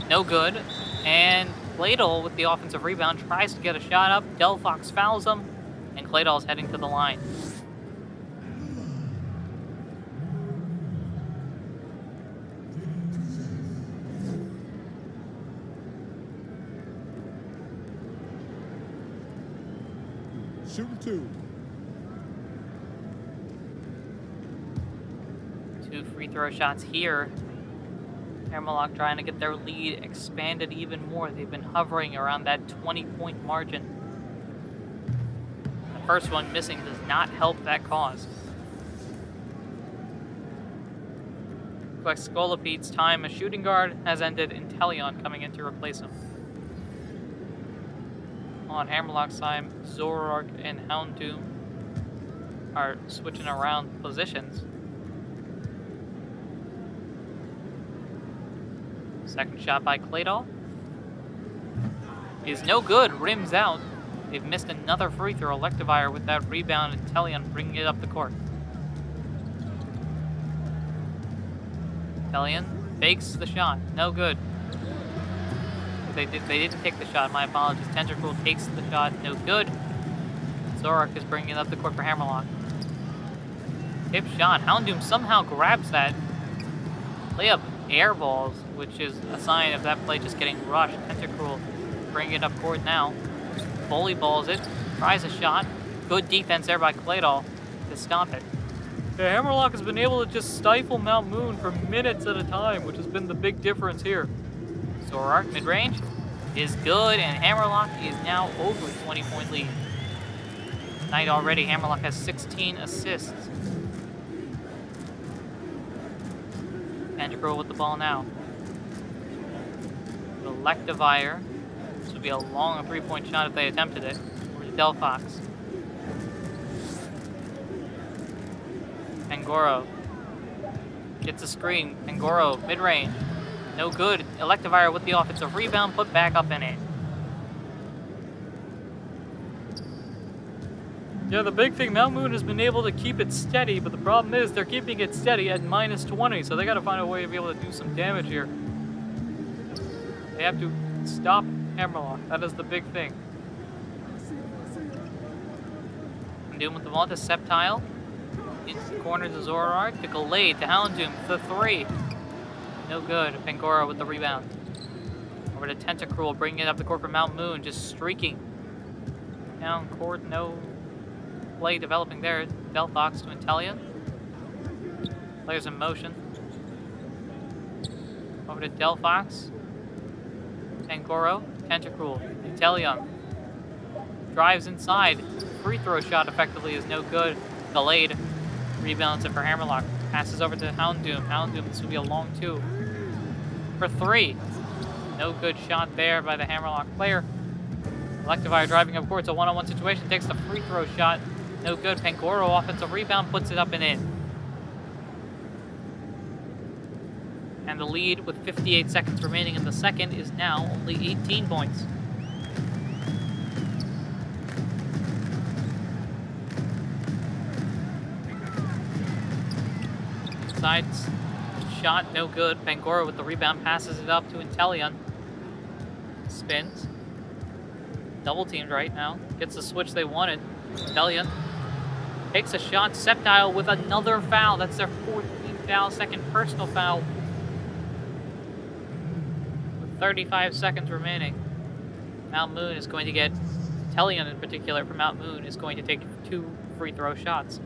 Speaker 1: no good. And Claydol with the offensive rebound tries to get a shot up. Delphox fouls him, and Claydol's heading to the line.
Speaker 4: Shooting two.
Speaker 1: Two free throw shots here. Hammerlocke trying to get their lead expanded even more. They've been hovering around that 20-point margin. The first one missing does not help that cause. Looks like Scolipede's time as shooting guard has ended. Inteleon coming in to replace him. On Hammerlocke's side, Zoroark and Houndoom are switching around positions. Second shot by Claydol is no good, rims out. They've missed another free throw. Electivire with that rebound, and Inteleon bringing it up the court. Inteleon fakes the shot, no good. They didn't take the shot, my apologies. Tentacruel takes the shot, no good. Zoroark is bringing it up the court for Hammerlocke. Tip shot, Houndoom somehow grabs that. Play up air balls, which is a sign of that play just getting rushed. Tentacruel bringing it up court now. Bully balls it, tries a shot. Good defense there by Claydol to stop it.
Speaker 3: Yeah, Hammerlocke has been able to just stifle Mount Moon for minutes at a time, which has been the big difference here.
Speaker 1: Zoroark mid-range is good, and Hammerlocke is now over 20-point lead. Tonight already, Hammerlocke has 16 assists. Tentacruel with the ball now. Electivire. This would be a long three-point shot if they attempted it. Over to Delphox. Pangoro gets a screen. Pangoro mid-range. No good. Electivire with the offensive rebound, put back up in it.
Speaker 3: Yeah, the big thing, Mount Moon has been able to keep it steady, but the problem is they're keeping it steady at -20, so they got to find a way to be able to do some damage here. They have to stop Hammerlocke. That is the big thing.
Speaker 1: Doom with the ball to Sceptile. into the corner to Zoroark, to Gallade, to Houndoom, to 3. No good. Pangoro with the rebound. Over to Tentacruel, bringing it up the court for Mount Moon, just streaking. Down court, no play developing there. Delphox to Inteleon. Players in motion. Over to Delphox. Pangoro, Tentacruel, Inteleon. Drives inside. Free throw shot effectively is no good. Gallade rebounds it for Hammerlocke. Passes over to Houndoom. Houndoom, this will be a long 2. For 3. No good shot there by the Hammerlocke player. Electivire driving up court. It's a one-on-one situation. Takes the free throw shot. No good. Pangoro offensive rebound. Puts it up and in. And the lead with 58 seconds remaining in the second is now only 18 points. Side shot, no good. Pangoro with the rebound, passes it up to Inteleon. Spins. Double teamed right now. Gets the switch they wanted. Inteleon takes a shot. Sceptile with another foul. That's their 14th foul, second personal foul. With 35 seconds remaining. Mount Moon is going to get, Inteleon in particular for Mount Moon is going to take 2 free throw shots.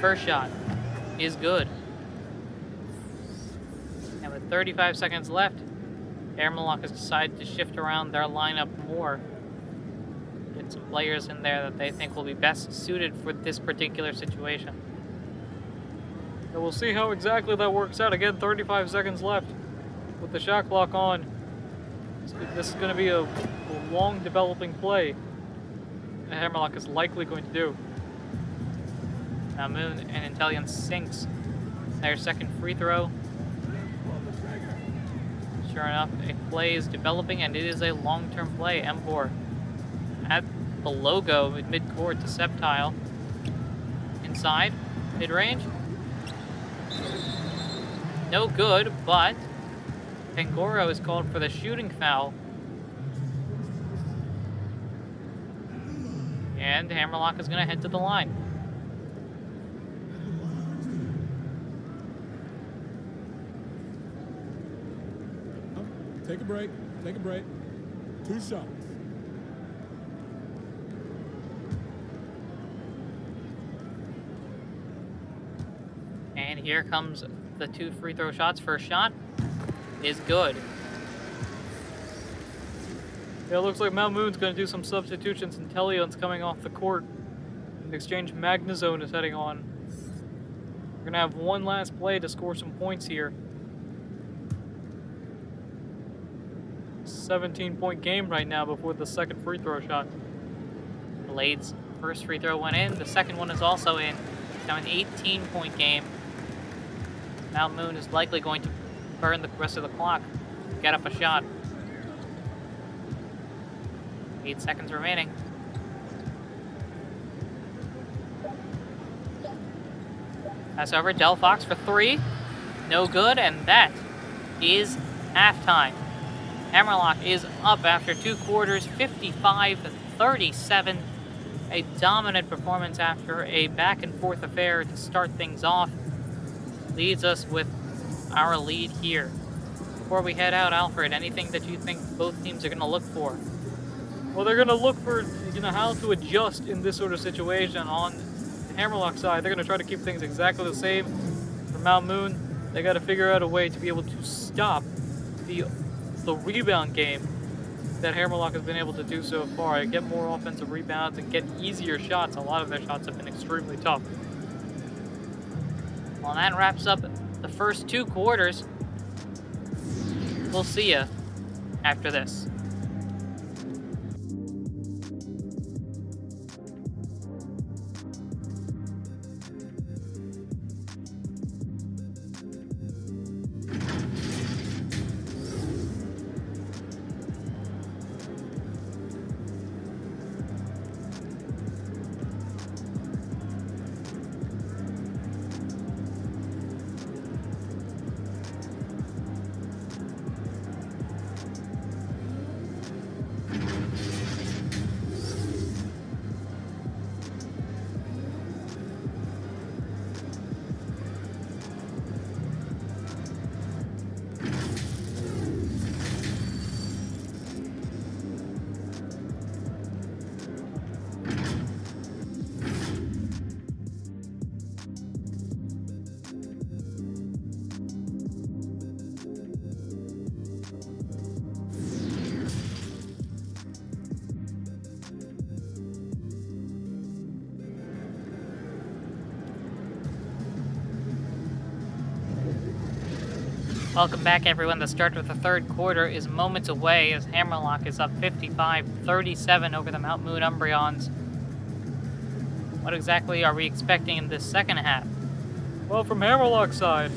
Speaker 1: First shot is good. And with 35 seconds left, Hammerlocke has decided to shift around their lineup more. Get some players in there that they think will be best suited for this particular situation.
Speaker 3: And we'll see how exactly that works out. Again, 35 seconds left with the shot clock on. This is going to be a long developing play that Hammerlocke is likely going to do. Now Moon and Inteleon sinks their second free throw. Sure enough, a play is developing, and it is a long-term play. M4 at the logo in mid-court to Sceptile. Inside, mid-range. No good, but Pangoro is called for the shooting foul. And Hammerlocke is going to head to the line.
Speaker 4: Take a break. Take a break. 2 shots.
Speaker 1: And here comes the 2 free throw shots. First shot is good.
Speaker 3: Yeah, it looks like Mount Moon's going to do some substitutions, and Inteleon's coming off the court. In exchange, Magnezone is heading on. We're going to have one last play to score some points here. 17-point game right now before the second free throw shot.
Speaker 1: Blade's first free throw went in. The second one is also in. It's now an 18-point game. Mount Moon is likely going to burn the rest of the clock. Get up a shot. 8 seconds remaining. Pass over. Delphox for 3. No good, and that is halftime. Hammerlocke is up after 2 quarters, 55-37. A dominant performance after a back-and-forth affair to start things off. Leads us with our lead here. Before we head out, Alfred, anything that you think both teams are going to look for?
Speaker 3: Well, they're going to look for, how to adjust in this sort of situation. On the Hammerlocke side, they're going to try to keep things exactly the same. For Mount Moon, they got to figure out a way to be able to stop the rebound game that Hammerlocke has been able to do so far. Get more offensive rebounds and get easier shots. A lot of their shots have been extremely tough.
Speaker 1: Well, that wraps up the first 2 quarters. We'll see you after this. Welcome back, everyone. The start of the third quarter is moments away as Hammerlocke is up 55-37 over the Mount Moon Umbreons. What exactly are we expecting in this second half?
Speaker 3: Well, from Hammerlocke's side,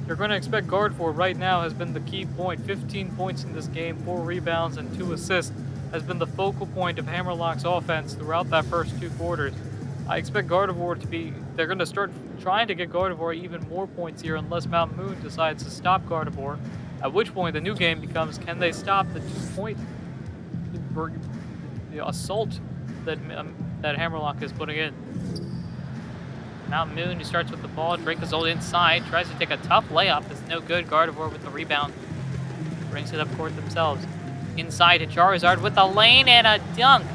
Speaker 3: you're going to expect guard for right now has been the key point. 15 points in this game, 4 rebounds, and 2 assists has been the focal point of Hammerlocke's offense throughout that first 2 quarters. I expect Gardevoir to be... They're going to start trying to get Gardevoir even more points here unless Mount Moon decides to stop Gardevoir, at which point the new game becomes, can they stop the 2-point assault that Hammerlocke is putting in? Mount Moon, who starts with the ball, Dracozolt inside, tries to take a tough layup. It's no good. Gardevoir with the rebound. Brings it up court themselves. Inside to Charizard with a lane and a dunk.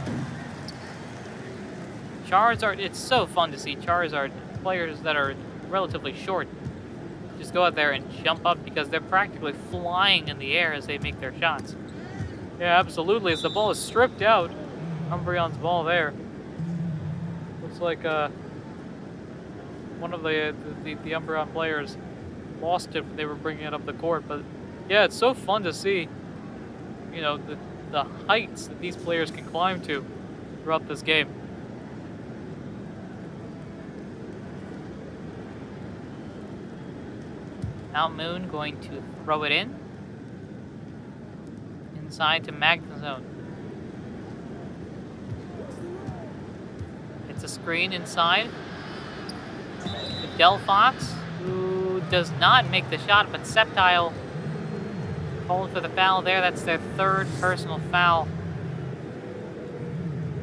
Speaker 3: Charizard, it's so fun to see Charizard players that are relatively short just go out there and jump up because they're practically flying in the air as they make their shots. Yeah, absolutely. As the ball is stripped out, Umbreon's ball there. Looks like one of the Umbreon players lost it when they were bringing it up the court. But yeah, it's so fun to see, you know, the heights that these players can climb to throughout this game.
Speaker 1: Mount Moon going to throw it in. Inside to Magnezone. It's a screen inside. To Delphox, who does not make the shot, but Sceptile called for the foul there. That's their 3rd personal foul.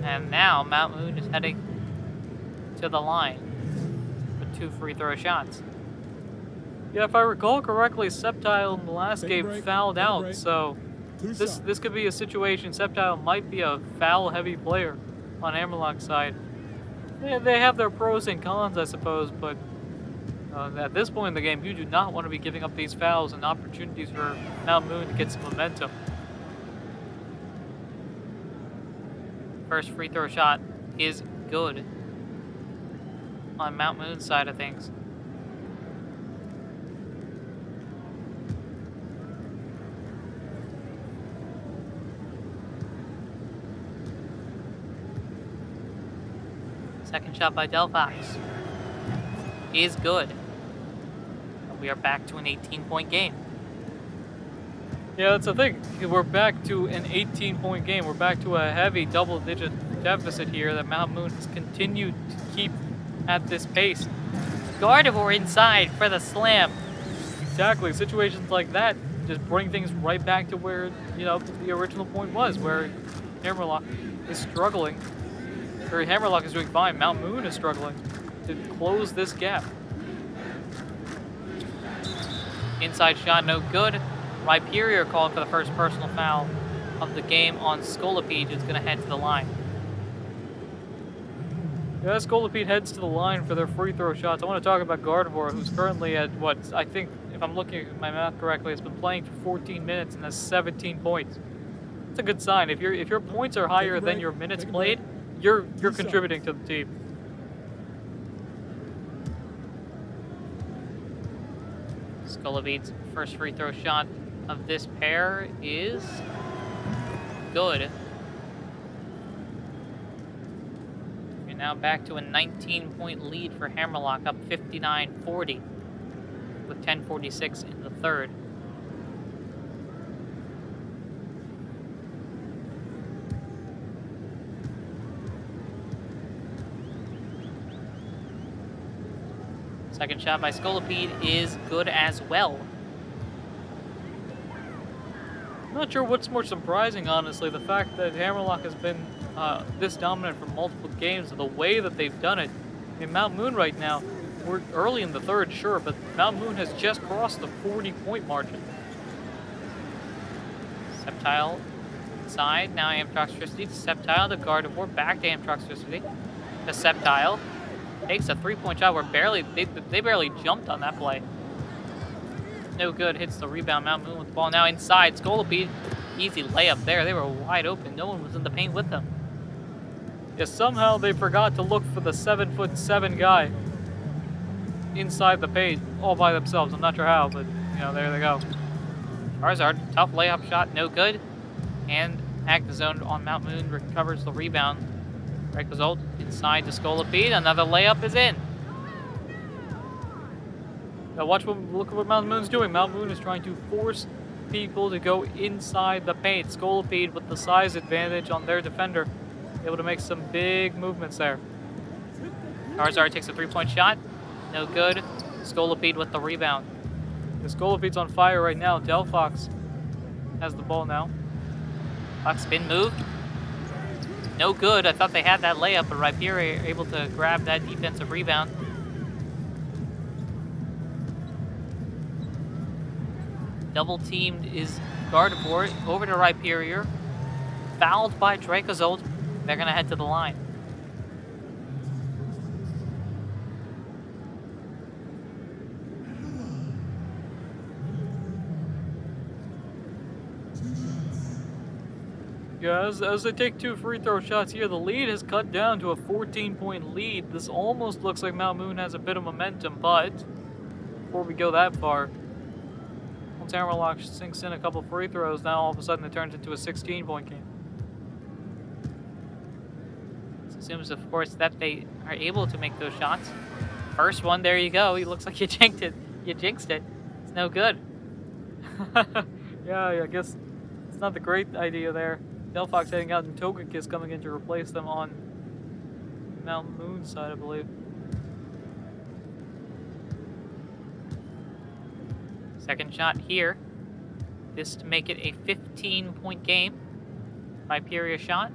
Speaker 1: And now Mount Moon is heading to the line for 2 free throw shots.
Speaker 3: Yeah, if I recall correctly, Sceptile in the last game fouled out, so this could be a situation. Sceptile might be a foul-heavy player on Hammerlocke's side. They have their pros and cons, I suppose, but at this point in the game, you do not want to be giving up these fouls and opportunities for Mount Moon to get some momentum.
Speaker 1: First free throw shot is good on Mount Moon's side of things. Second shot by Delphox is good. And we are back to an 18-point game.
Speaker 3: Yeah, that's the thing. We're back to an 18-point game. We're back to a heavy double-digit deficit here that Mount Moon has continued to keep at this pace.
Speaker 1: Gardevoir inside for the slam.
Speaker 3: Exactly. Situations like that just bring things right back to where, you know, the original point was, where Hammerlocke is struggling. Or Hammerlocke is doing fine. Mount Moon is struggling to close this gap.
Speaker 1: Inside shot, no good. Rhyperior called for the first personal foul of the game on Scolipede, who's going to head to the line.
Speaker 3: Yeah, Scolipede heads to the line for their free throw shots. I want to talk about Gardevoir, who's currently at, what, I think, if I'm looking at my math correctly, has been playing for 14 minutes and has 17 points. That's a good sign. If your points are higher than your minutes played, you're contributing to the team.
Speaker 1: Scolipede's first free throw shot of this pair is good. We're now back to a 19-point lead for Hammerlocke, up 59-40 with 10:46 in the third. Second shot by Scolipede is good as well.
Speaker 3: I'm not sure what's more surprising, honestly, the fact that Hammerlocke has been this dominant for multiple games, the way that they've done it. In Mount Moon right now, we're early in the third, sure, but Mount Moon has just crossed the 40-point margin.
Speaker 1: Sceptile inside, now Amtroxtricity to Sceptile to Gardevoir, back to Amtroxtricity to Sceptile. Takes a 3-point shot where they barely jumped on that play. No good, hits the rebound. Mount Moon with the ball now inside. Scolipede, easy layup there. They were wide open. No one was in the paint with them.
Speaker 3: Yeah, somehow they forgot to look for the 7'7" guy inside the paint all by themselves. I'm not sure how, but you know, there they go.
Speaker 1: Charizard, tough layup shot, no good. And Magnezone on Mount Moon recovers the rebound. Right result, inside to Scolipede, another layup is in. Now look at what Mount Moon's doing. Mount Moon is trying to force people to go inside the paint. Scolipede with the size advantage on their defender, able to make some big movements there. Charizard takes a 3-point shot, no good. Scolipede with the rebound. The Scolipede's on fire right now. Delphox has the ball now. Fox spin move. No good. I thought they had that layup, but Rhyperior able to grab that defensive rebound. Double teamed is Gardevoir over to Rhyperior. Fouled by Dracozolt. They're going to head to the line.
Speaker 3: Yeah, as they take 2 free throw shots here, the lead has cut down to a 14-point lead. This almost looks like Mount Moon has a bit of momentum, but before we go that far, once Hammerlocke sinks in a couple free throws, now all of a sudden it turns into a 16-point game.
Speaker 1: This assumes, of course, that they are able to make those shots. First one, there you go. It looks like you jinxed it. It's no good.
Speaker 3: Yeah, I guess it's not the great idea there. Delphox heading out and Togekiss coming in to replace them on Mount Moon's side, I believe.
Speaker 1: Second shot here. This to make it a 15-point game. Rhyperior shot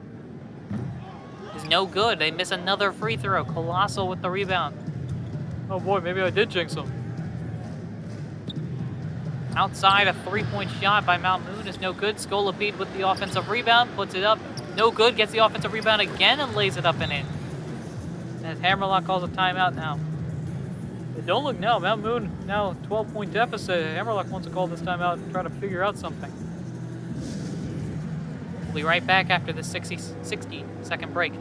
Speaker 1: is no good. They miss another free throw. Colossal with the rebound.
Speaker 3: Oh boy, maybe I did jinx them.
Speaker 1: Outside, a 3-point shot by Mount Moon is no good. Scolipede with the offensive rebound, puts it up. No good, gets the offensive rebound again and lays it up and in. As Hammerlocke calls a timeout now.
Speaker 3: Don't look now. Mount Moon now 12-point deficit. Hammerlocke wants to call this timeout and try to figure out something.
Speaker 1: We'll be right back after the 60-second break.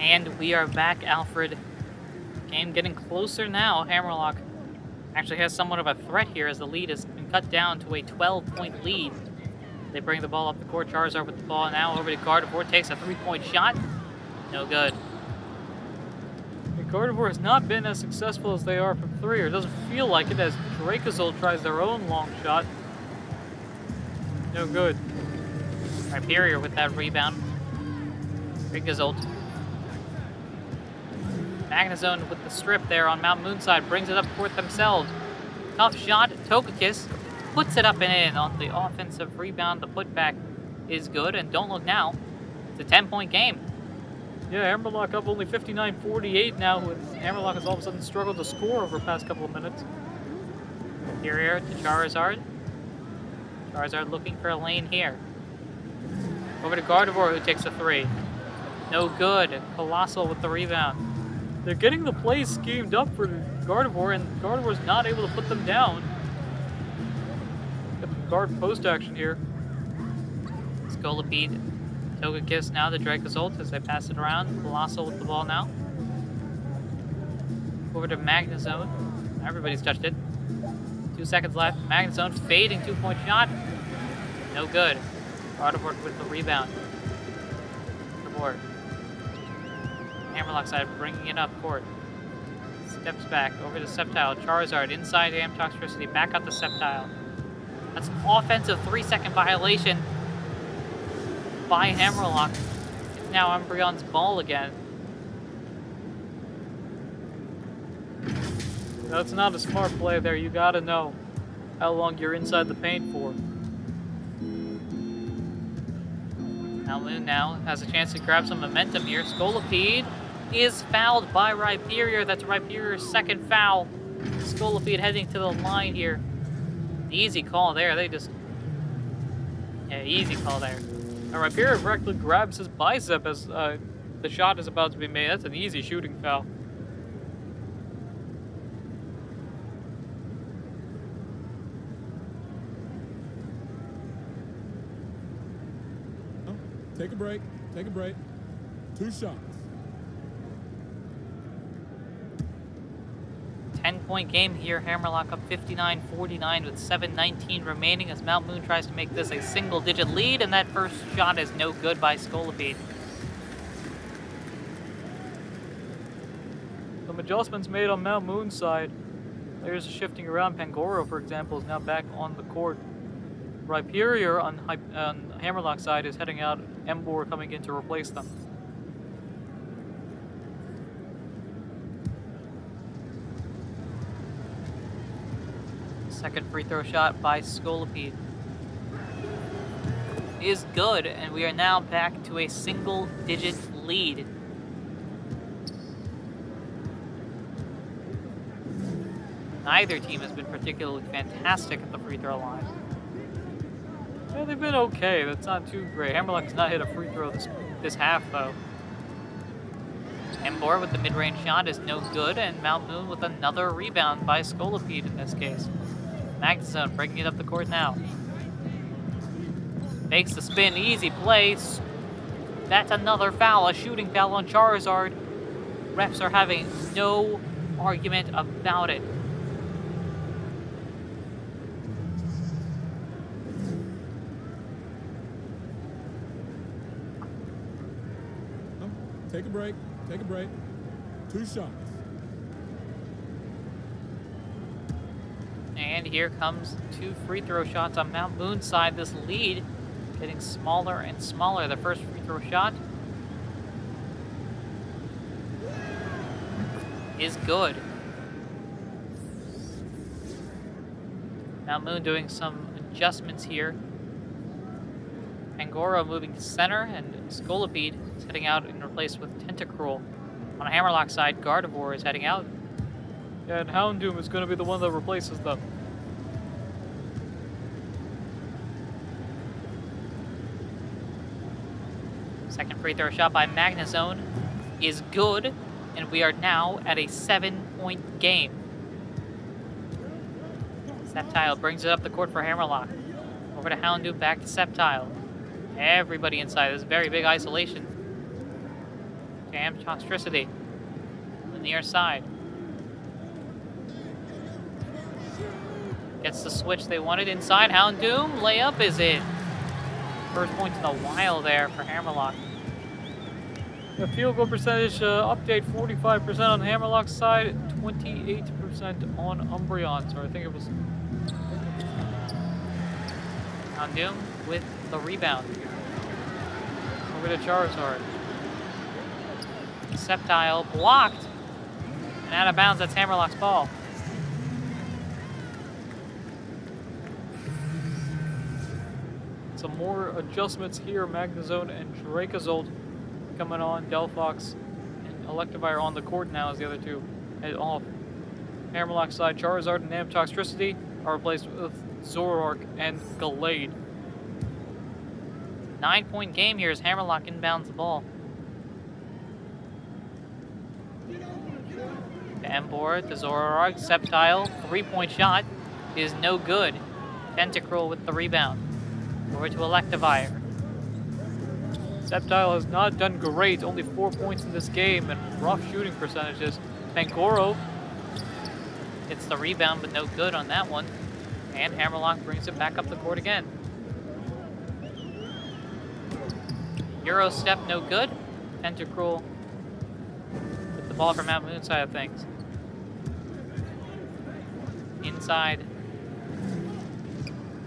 Speaker 1: And we are back, Alfred. Game getting closer now. Hammerlocke actually has somewhat of a threat here as the lead has been cut down to a 12-point lead. They bring the ball up the court. Charizard with the ball now over to Gardevoir. Takes a 3-point shot. No good.
Speaker 3: Gardevoir has not been as successful as they are from 3, or it doesn't feel like it, as Dracozolt tries their own long shot. No good.
Speaker 1: Rhyperior with that rebound. Dracozolt. Magnezone with the strip there on Mount Moonside. Brings it up court themselves. Tough shot. Togekiss puts it up and in on the offensive rebound. The putback is good. And don't look now. It's a 10-point game.
Speaker 3: Yeah, Hammerlocke up only 59-48 now. Hammerlocke has all of a sudden struggled to score over the past couple of minutes.
Speaker 1: Interior to Charizard. Charizard looking for a lane here. Over to Gardevoir, who takes a 3. No good. Colossal with the rebound.
Speaker 3: They're getting the play schemed up for Gardevoir, and Gardevoir's not able to put them down. Got the guard post action here.
Speaker 1: Scolipede. Togekiss now to Dracozolt as they pass it around. Colossal with the ball now. Over to Magnezone. Everybody's touched it. 2 seconds left. Magnezone fading 2-point shot. No good. Gardevoir with the rebound. Gardevoir. Hammerlocke side bringing it up court. Steps back over to Sceptile. Charizard inside Amtoxtricity. Back out to Sceptile. That's an offensive 3-second violation by Hammerlocke. It's now Umbreon's ball again.
Speaker 3: That's not a smart play there. You gotta know how long you're inside the paint for.
Speaker 1: Moon now has a chance to grab some momentum here. Scolipede is fouled by Rhyperior. That's Rhyperior's second foul. Scolipede heading to the line here. Easy call there. Yeah, easy call there.
Speaker 3: Rhyperior correctly grabs his bicep as the shot is about to be made. That's an easy shooting foul.
Speaker 4: Take a break. Take a break. 2 shots.
Speaker 1: 10-point game here. Hammerlocke up 59-49 with 7:19 remaining as Mount Moon tries to make this a single-digit lead, and that first shot is no good by Scolipede.
Speaker 3: Some adjustments made on Mount Moon's side. Players are shifting around. Pangoro, for example, is now back on the court. Rhyperior on Hammerlocke's side is heading out. Embor coming in to replace them.
Speaker 1: Second free throw shot by Scolipede is good, and we are now back to a single-digit lead. Neither team has been particularly fantastic at the free throw line.
Speaker 3: Yeah, they've been okay. That's not too great. Hammerlocke has not hit a free throw this half, though.
Speaker 1: Embor with the mid-range shot is no good, and Mount Moon with another rebound by Scolipede in this case. Magnezone breaking it up the court now. Makes the spin, easy place. That's another foul, a shooting foul on Charizard. Refs are having no argument about it.
Speaker 4: Take a break. Take a break. 2 shots.
Speaker 1: And here comes 2 free throw shots on Mount Moon's side. This lead getting smaller and smaller. The first free throw shot is good. Mount Moon doing some adjustments here. Pangoro moving to center, and Scolipede is heading out and replaced with Tentacruel. On a Hammerlocke side, Gardevoir is heading out.
Speaker 3: Yeah, and Houndoom is going to be the one that replaces them.
Speaker 1: Second free throw shot by Magnezone is good, and we are now at a 7-point game. Sceptile brings it up the court for Hammerlocke. Over to Houndoom, back to Sceptile. Everybody inside. This very big isolation. Jam Toxtricity on the near side. Gets the switch they wanted inside. Houndoom, layup is in. First point in a while there for Hammerlocke.
Speaker 3: The field goal percentage update, 45% on Hammerlocke's side, 28% on Umbreons. Or I think it was...
Speaker 1: Houndoom with the rebound.
Speaker 3: Over to Charizard.
Speaker 1: Sceptile blocked. And out of bounds, that's Hammerlocke's ball.
Speaker 3: Some more adjustments here. Magnezone and Dracozolt coming on. Delphox and Electivire on the court now as the other two head off. Hammerlocke's side, Charizard and Namtoxtricity are replaced with Zoroark and Gallade.
Speaker 1: 9-point game here as Hammerlocke inbounds the ball. To Embor, to Zoroark, Sceptile, 3-point shot is no good. Tentacruel with the rebound. Over to Electivire.
Speaker 3: Sceptile has not done great, only 4 points in this game and rough shooting percentages. Pangoro
Speaker 1: It's the rebound, but no good on that one. And Hammerlocke brings it back up the court again. Euro step, no good. Tentacruel with the ball from Mount Moon side of things. Inside.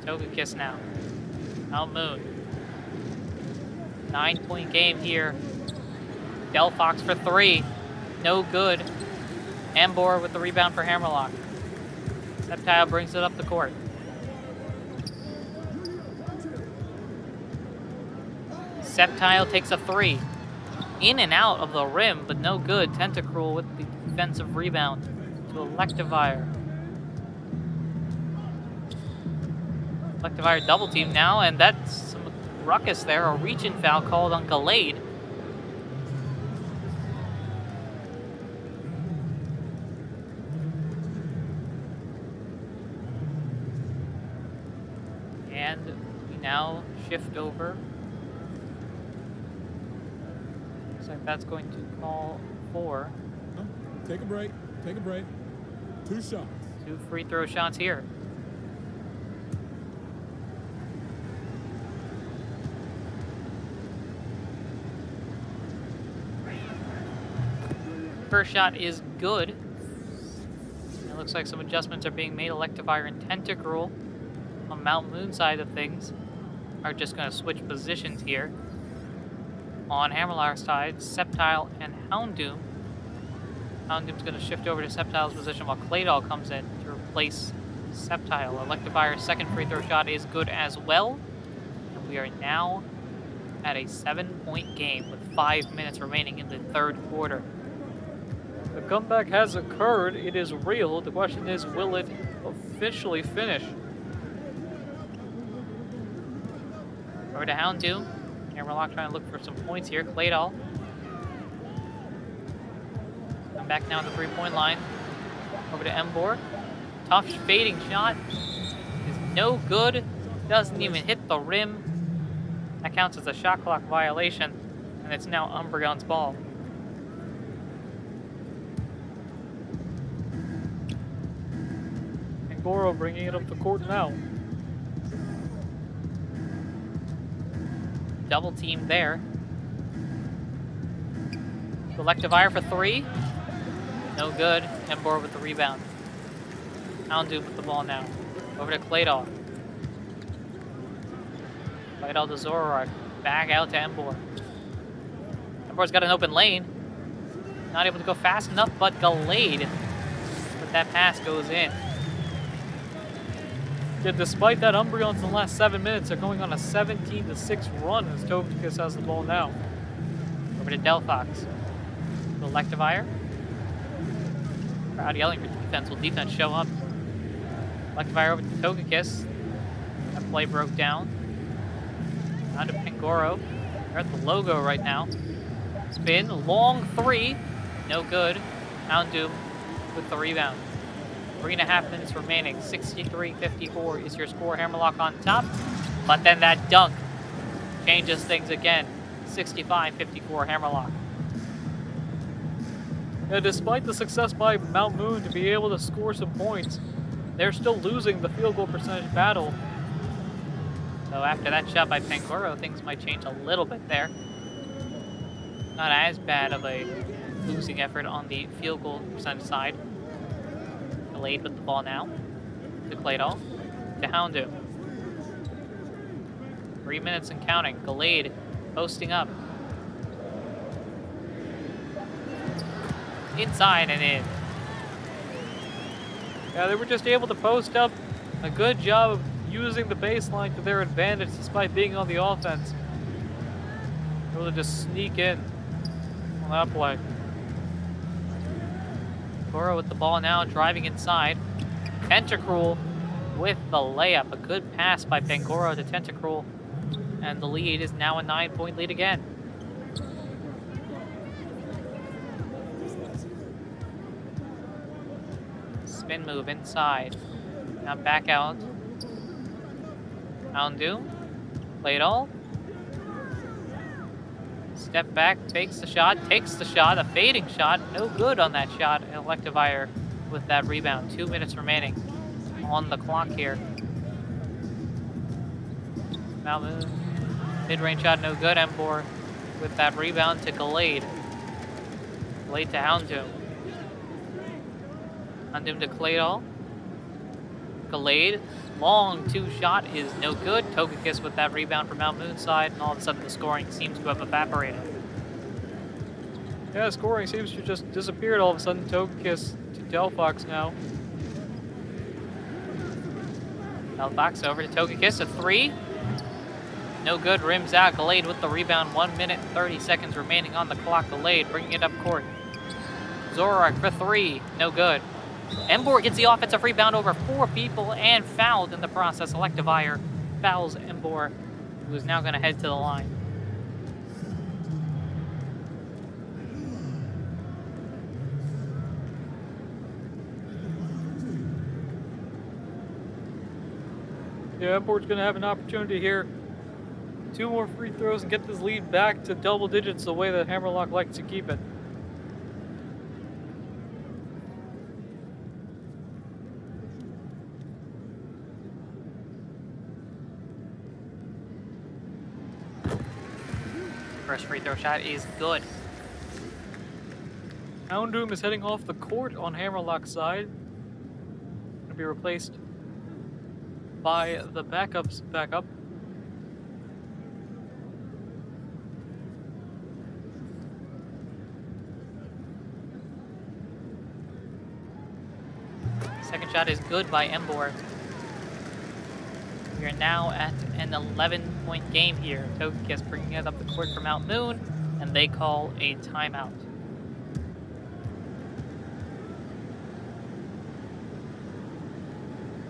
Speaker 1: Toga Kiss now. Mount Moon. 9-point game here. Delphox for 3. No good. Ambor with the rebound for Hammerlocke. Sceptile brings it up the court. Sceptile takes a 3. In and out of the rim, but no good. Tentacruel with the defensive rebound to Electivire. Electivire double team now, and that's some ruckus there. A region foul called on Gallade. And we now shift over. Looks like that's going to call for
Speaker 4: Take a break. Take a break. 2 shots.
Speaker 1: 2 free throw shots here. First shot is good. It looks like some adjustments are being made. Electivire and Tentacruel on Mount Moon side of things are just going to switch positions here. On Hammerlocke's side, Sceptile and Houndoom. Houndoom's going to shift over to Sceptile's position while Claydol comes in to replace Sceptile. Electivire's second free throw shot is good as well. And we are now at a 7-point game with 5 minutes remaining in the third quarter.
Speaker 3: The comeback has occurred. It is real. The question is, will it officially finish?
Speaker 1: Over to Houndoom. Hammerlocke trying to look for some points here. Claydol. Come back now on the 3-point line. Over to Embor. Tough fading shot. Is no good. Doesn't even hit the rim. That counts as a shot clock violation. And it's now Umbreons' ball.
Speaker 3: Goro bringing it up the court now.
Speaker 1: Double team there. Electivire for 3. No good. Embor with the rebound. Houndoom with the ball now. Over to Claydol. Claydol to Zoroark. Back out to Embor. Embor's got an open lane. Not able to go fast enough, but Gallade with that pass goes in.
Speaker 3: Yet despite that, Umbreons in the last 7 minutes are going on a 17-6 run as Togekiss has the ball now.
Speaker 1: Over to Delphox. To Electivire. Crowd yelling for defense. Will defense show up? Electivire over to Togekiss. That play broke down. Down to Pangoro. They're at the logo right now. Spin. Long 3. No good. Houndoom with the rebound. 3.5 minutes remaining. 63-54 is your score. Hammerlocke on top. But then that dunk changes things again. 65-54 Hammerlocke.
Speaker 3: Yeah, despite the success by Mount Moon to be able to score some points, they're still losing the field goal percentage battle.
Speaker 1: So after that shot by Pangoro, things might change a little bit there. Not as bad of a losing effort on the field goal percentage side. Gallade with the ball now. To Claydol. To Houndoom. 3 minutes and counting. Gallade posting up. Inside and in.
Speaker 3: Yeah, they were just able to post up. A good job of using the baseline to their advantage despite being on the offense. Able to just sneak in on that play.
Speaker 1: Goro with the ball now, driving inside. Tentacruel with the layup. A good pass by Pangoro to Tentacruel. And the lead is now a 9-point lead again. Spin move inside. Now back out. Houndoom. Claydol. Step back, takes the shot, a fading shot, no good on that shot. And Electivire with that rebound. 2 minutes remaining on the clock here. Mount Moon, mid-range shot, no good. Embor with that rebound to Gallade. Gallade to Houndoom. Houndoom to Claydol. Gallade long two-shot is no good. Togekiss with that rebound from Mount Moon's side, and all of a sudden the scoring seems to have evaporated.
Speaker 3: Yeah, scoring seems to just disappeared all of a sudden. Togekiss to Delphox now.
Speaker 1: Delphox over to Togekiss, a 3. No good, rims out. Gallade with the rebound. 1 minute and 30 seconds remaining on the clock. Gallade bringing it up court. Zoroark for 3, no good. Emboar gets the offensive rebound over 4 people and fouled in the process. Electivire fouls Emboar, who is now going to head to the line.
Speaker 3: Yeah, Emboar's going to have an opportunity here. 2 more free throws and get this lead back to double digits the way that Hammerlocke likes to keep it.
Speaker 1: First free throw shot is good.
Speaker 3: Houndoom is heading off the court on Hammerlocke's side. Going to be replaced by the backup.
Speaker 1: Second shot is good by Emboar. We are now at an 11-point game here. Togekiss bringing it up the court for Mount Moon, and they call a timeout.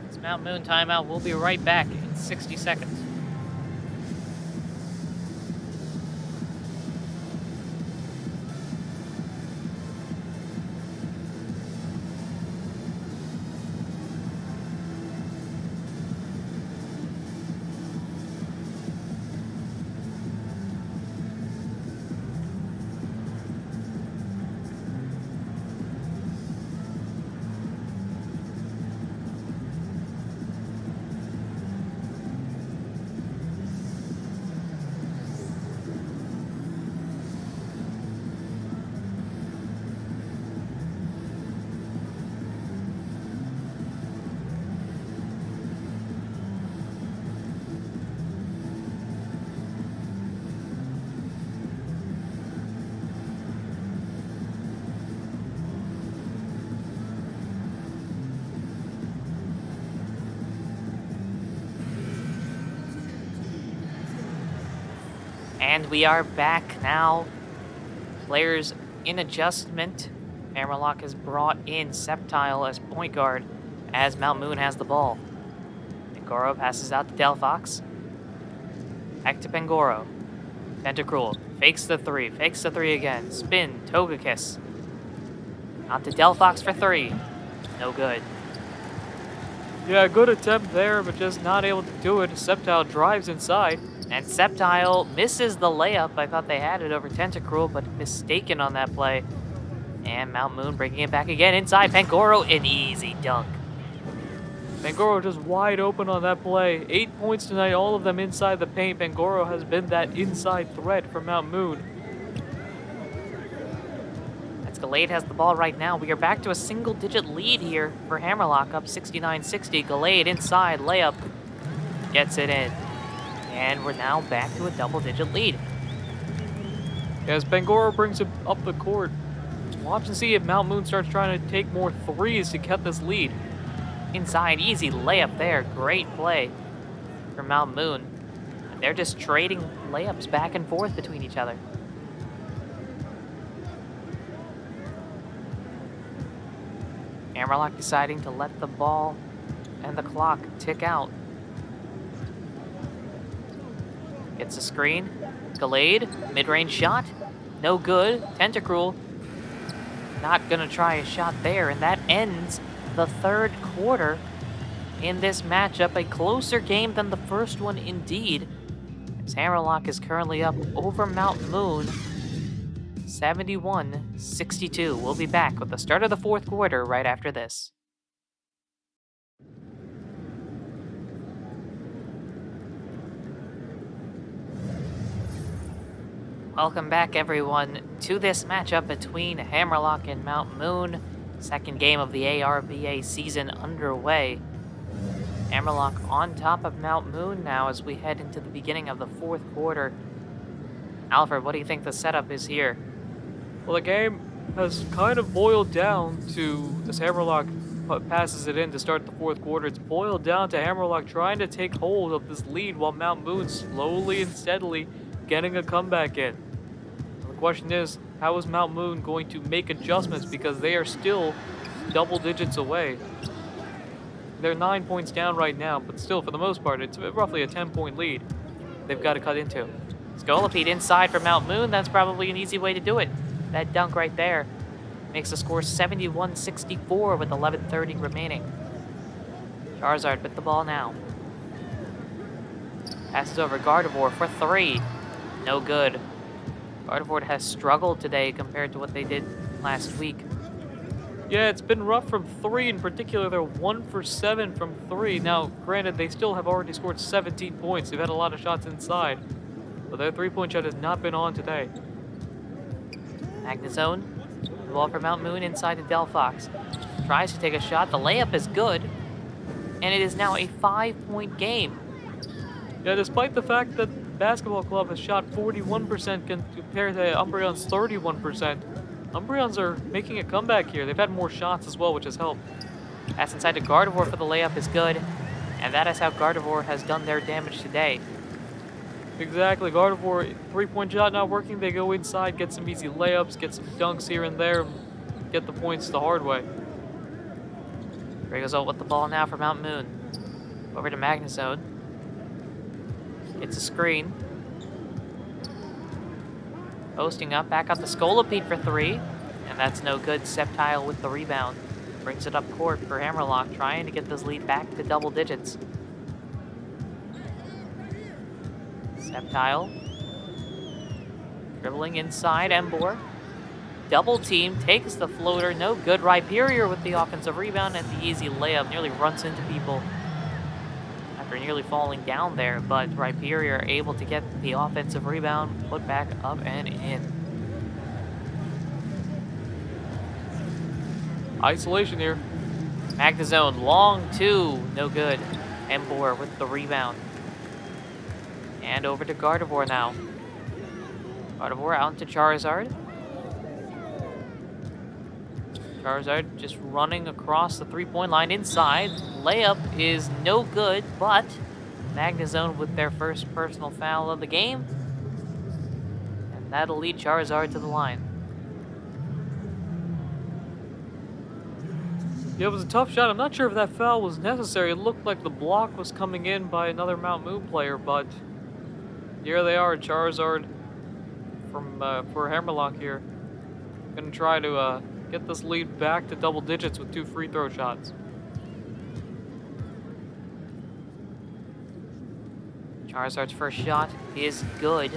Speaker 1: It's Mount Moon timeout. We'll be right back in 60 seconds. And we are back now. Players in adjustment. Hammerlocke has brought in Sceptile as point guard as Mount Moon has the ball. Pangoro passes out to Delphox. Back to Pangoro. Tentacruel fakes the 3 again. Spin, Togekiss. Out to Delphox for 3. No good.
Speaker 3: Yeah, good attempt there, but just not able to do it. Sceptile drives inside.
Speaker 1: And Sceptile misses the layup. I thought they had it over Tentacruel, but mistaken on that play. And Mount Moon bringing it back again inside. Pangoro, an easy dunk.
Speaker 3: Pangoro just wide open on that play. 8 points tonight, all of them inside the paint. Pangoro has been that inside threat for Mount Moon.
Speaker 1: Gallade has the ball right now. We are back to a single-digit lead here for Hammerlocke, up 69-60. Gallade inside, layup, gets it in. And we're now back to a double-digit lead.
Speaker 3: As Pangoro brings it up the court, watch and see if Mount Moon starts trying to take more threes to cut this lead.
Speaker 1: Inside, easy layup there. Great play for Mount Moon. And they're just trading layups back and forth between each other. Hammerlocke deciding to let the ball and the clock tick out. Gets a screen. Gallade, mid-range shot. No good. Tentacruel not gonna try a shot there, and that ends the third quarter in this matchup. A closer game than the first one indeed, as Hammerlocke is currently up over Mount Moon 71-62. We'll be back with the start of the fourth quarter right after this. Welcome back, everyone, to this matchup between Hammerlocke and Mount Moon. Second game of the ARBA season underway. Hammerlocke on top of Mount Moon now as we head into the beginning of the fourth quarter. Alfred, what do you think the setup is here?
Speaker 3: Well, the game has kind of boiled down to, as Hammerlocke passes it in to start the fourth quarter, it's boiled down to Hammerlocke trying to take hold of this lead while Mount Moon slowly and steadily getting a comeback in. The question is, how is Mount Moon going to make adjustments because they are still double digits away? They're 9 points down right now, but still, for the most part, it's roughly a 10-point lead they've got to cut into.
Speaker 1: Scolipede inside for Mount Moon. That's probably an easy way to do it. That dunk right there makes the score 71-64 with 11:30 remaining. Charizard with the ball now. Passes over Gardevoir for 3. No good. Gardevoir has struggled today compared to what they did last week.
Speaker 3: Yeah, it's been rough from 3 in particular. They're 1 for 7 from 3. Now, granted, they still have already scored 17 points. They've had a lot of shots inside, but their 3-point shot has not been on today.
Speaker 1: Magnezone, the ball for Mount Moon inside to Delphox. Tries to take a shot. The layup is good, and it is now a 5-point game.
Speaker 3: Yeah, despite the fact that Basketball Club has shot 41% compared to Umbreons' 31%, Umbreons are making a comeback here. They've had more shots as well, which has helped.
Speaker 1: Pass inside to Gardevoir for the layup is good, and that is how Gardevoir has done their damage today.
Speaker 3: Exactly. Gardevoir, 3-point shot not working. They go inside, get some easy layups, get some dunks here and there, get the points the hard way.
Speaker 1: Dragozolt with the ball now for Mount Moon. Over to Magnezone. It's a screen. Posting up, back out to Scolipede for 3. And that's no good. Sceptile with the rebound. Brings it up court for Hammerlocke, trying to get this lead back to double digits. Sceptile. Dribbling inside, Embor. Double team, takes the floater, no good. Rhyperior with the offensive rebound and the easy layup. Nearly runs into people after nearly falling down there, but Rhyperior able to get the offensive rebound, put back up and in.
Speaker 3: Isolation here.
Speaker 1: Magnezone, long 2, no good. Embor with the rebound. And over to Gardevoir now. Gardevoir out to Charizard. Charizard just running across the 3-point line inside. Layup is no good, but Magnezone with their first personal foul of the game. And that'll lead Charizard to the line.
Speaker 3: Yeah, it was a tough shot. I'm not sure if that foul was necessary. It looked like the block was coming in by another Mount Moon player, but here they are, Charizard for Hammerlocke here. Gonna try to get this lead back to double digits with 2 free throw shots.
Speaker 1: Charizard's first shot is good.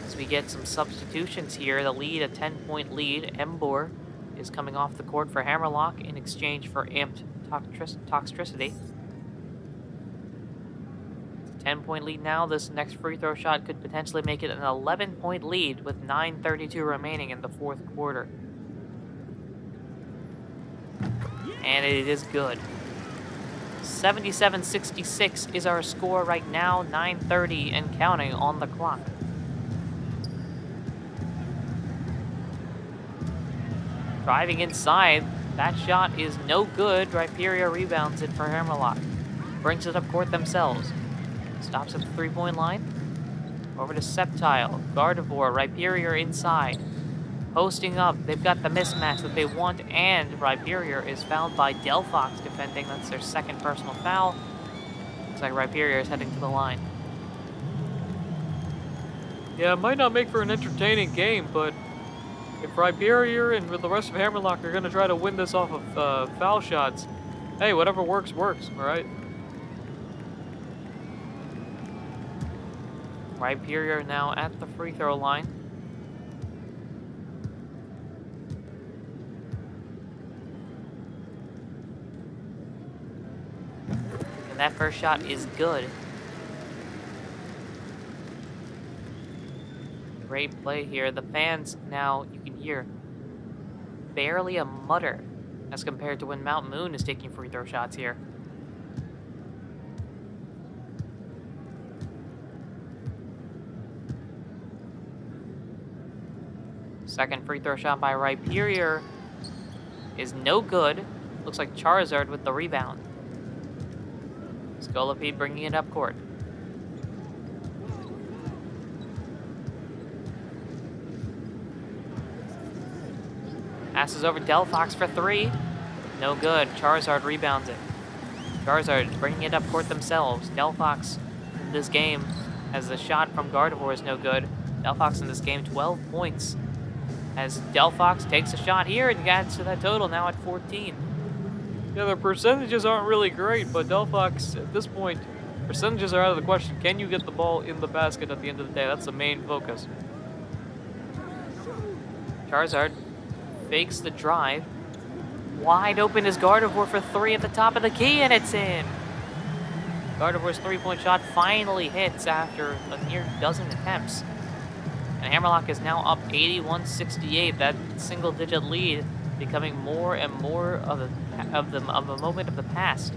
Speaker 1: As we get some substitutions here, the lead, a 10-point lead. Embor is coming off the court for Hammerlocke in exchange for amped Toxtricity. It's a 10-point lead now. This next free throw shot could potentially make it an 11-point lead with 9:32 remaining in the fourth quarter. And it is good. 77-66 is our score right now. 9:30 and counting on the clock. Driving inside, that shot is no good. Rhyperior rebounds it for Hammerlocke. Brings it up court themselves. Stops at the 3-point line. Over to Sceptile. Gardevoir, Rhyperior inside. Posting up, they've got the mismatch that they want, and Rhyperior is fouled by Delphox defending. That's their second personal foul. Looks like Rhyperior is heading to the line.
Speaker 3: Yeah, it might not make for an entertaining game, but if Rhyperior and the rest of Hammerlocke are going to try to win this off of foul shots, hey, whatever works, works, all right?
Speaker 1: Rhyperior now at the free throw line. And that first shot is good. Great play here. The fans now, you can hear barely a mutter as compared to when Mount Moon is taking free throw shots here. Second free throw shot by Rhyperior is no good. Looks like Charizard with the rebound. Scolipede bringing it up court. Passes over Delphox for three. No good. Charizard rebounds it. Charizard bringing it up court themselves. Delphox in this game, as the shot from Gardevoir is no good. Delphox in this game, 12 points. As Delphox takes a shot here and adds to that total, now at 14.
Speaker 3: Yeah, their percentages aren't really great, but Delphox, at this point, percentages are out of the question. Can you get the ball in the basket at the end of the day? That's the main focus.
Speaker 1: Charizard fakes the drive. Wide open is Gardevoir for three at the top of the key, and it's in. Gardevoir's three-point shot finally hits after a near dozen attempts. And Hammerlocke is now up 81-68. That single-digit lead becoming more and more of a moment of the past.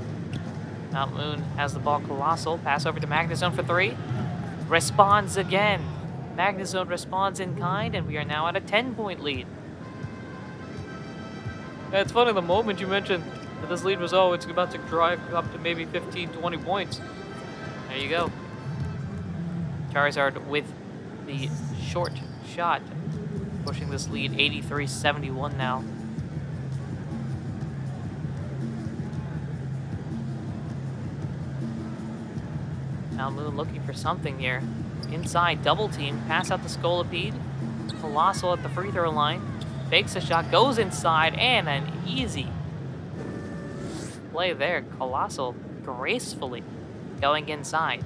Speaker 1: Mount Moon has the ball. Colossal pass over to Magnezone for three. Responds again. Magnezone responds in kind, and we are now at a 10-point lead.
Speaker 3: Yeah, it's funny, the moment you mentioned that this lead was, it's about to drive up to maybe 15, 20 points.
Speaker 1: There you go. Charizard with the short shot, pushing this lead 83-71 now. Mount Moon looking for something here. Inside, double team, pass out to Scolipede. Colossal at the free throw line. Fakes a shot, goes inside, and an easy play there. Colossal gracefully going inside.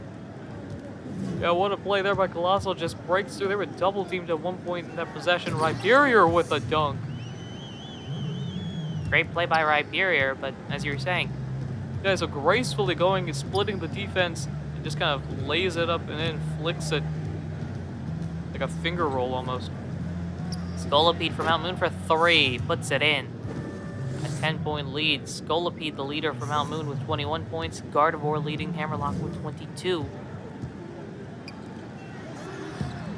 Speaker 3: Yeah, what a play there by Colossal. Just breaks through. They were double teamed at one point in that possession. Rhyperior with a dunk.
Speaker 1: Great play by Rhyperior, but as you were saying,
Speaker 3: Yeah, so gracefully going and splitting the defense and just kind of lays it up and then flicks it like a finger roll almost.
Speaker 1: Scolipede from Mount Moon for three, puts it in. A 10-point lead. Scolipede, the leader for Mount Moon with 21 points. Gardevoir leading Hammerlocke with 22.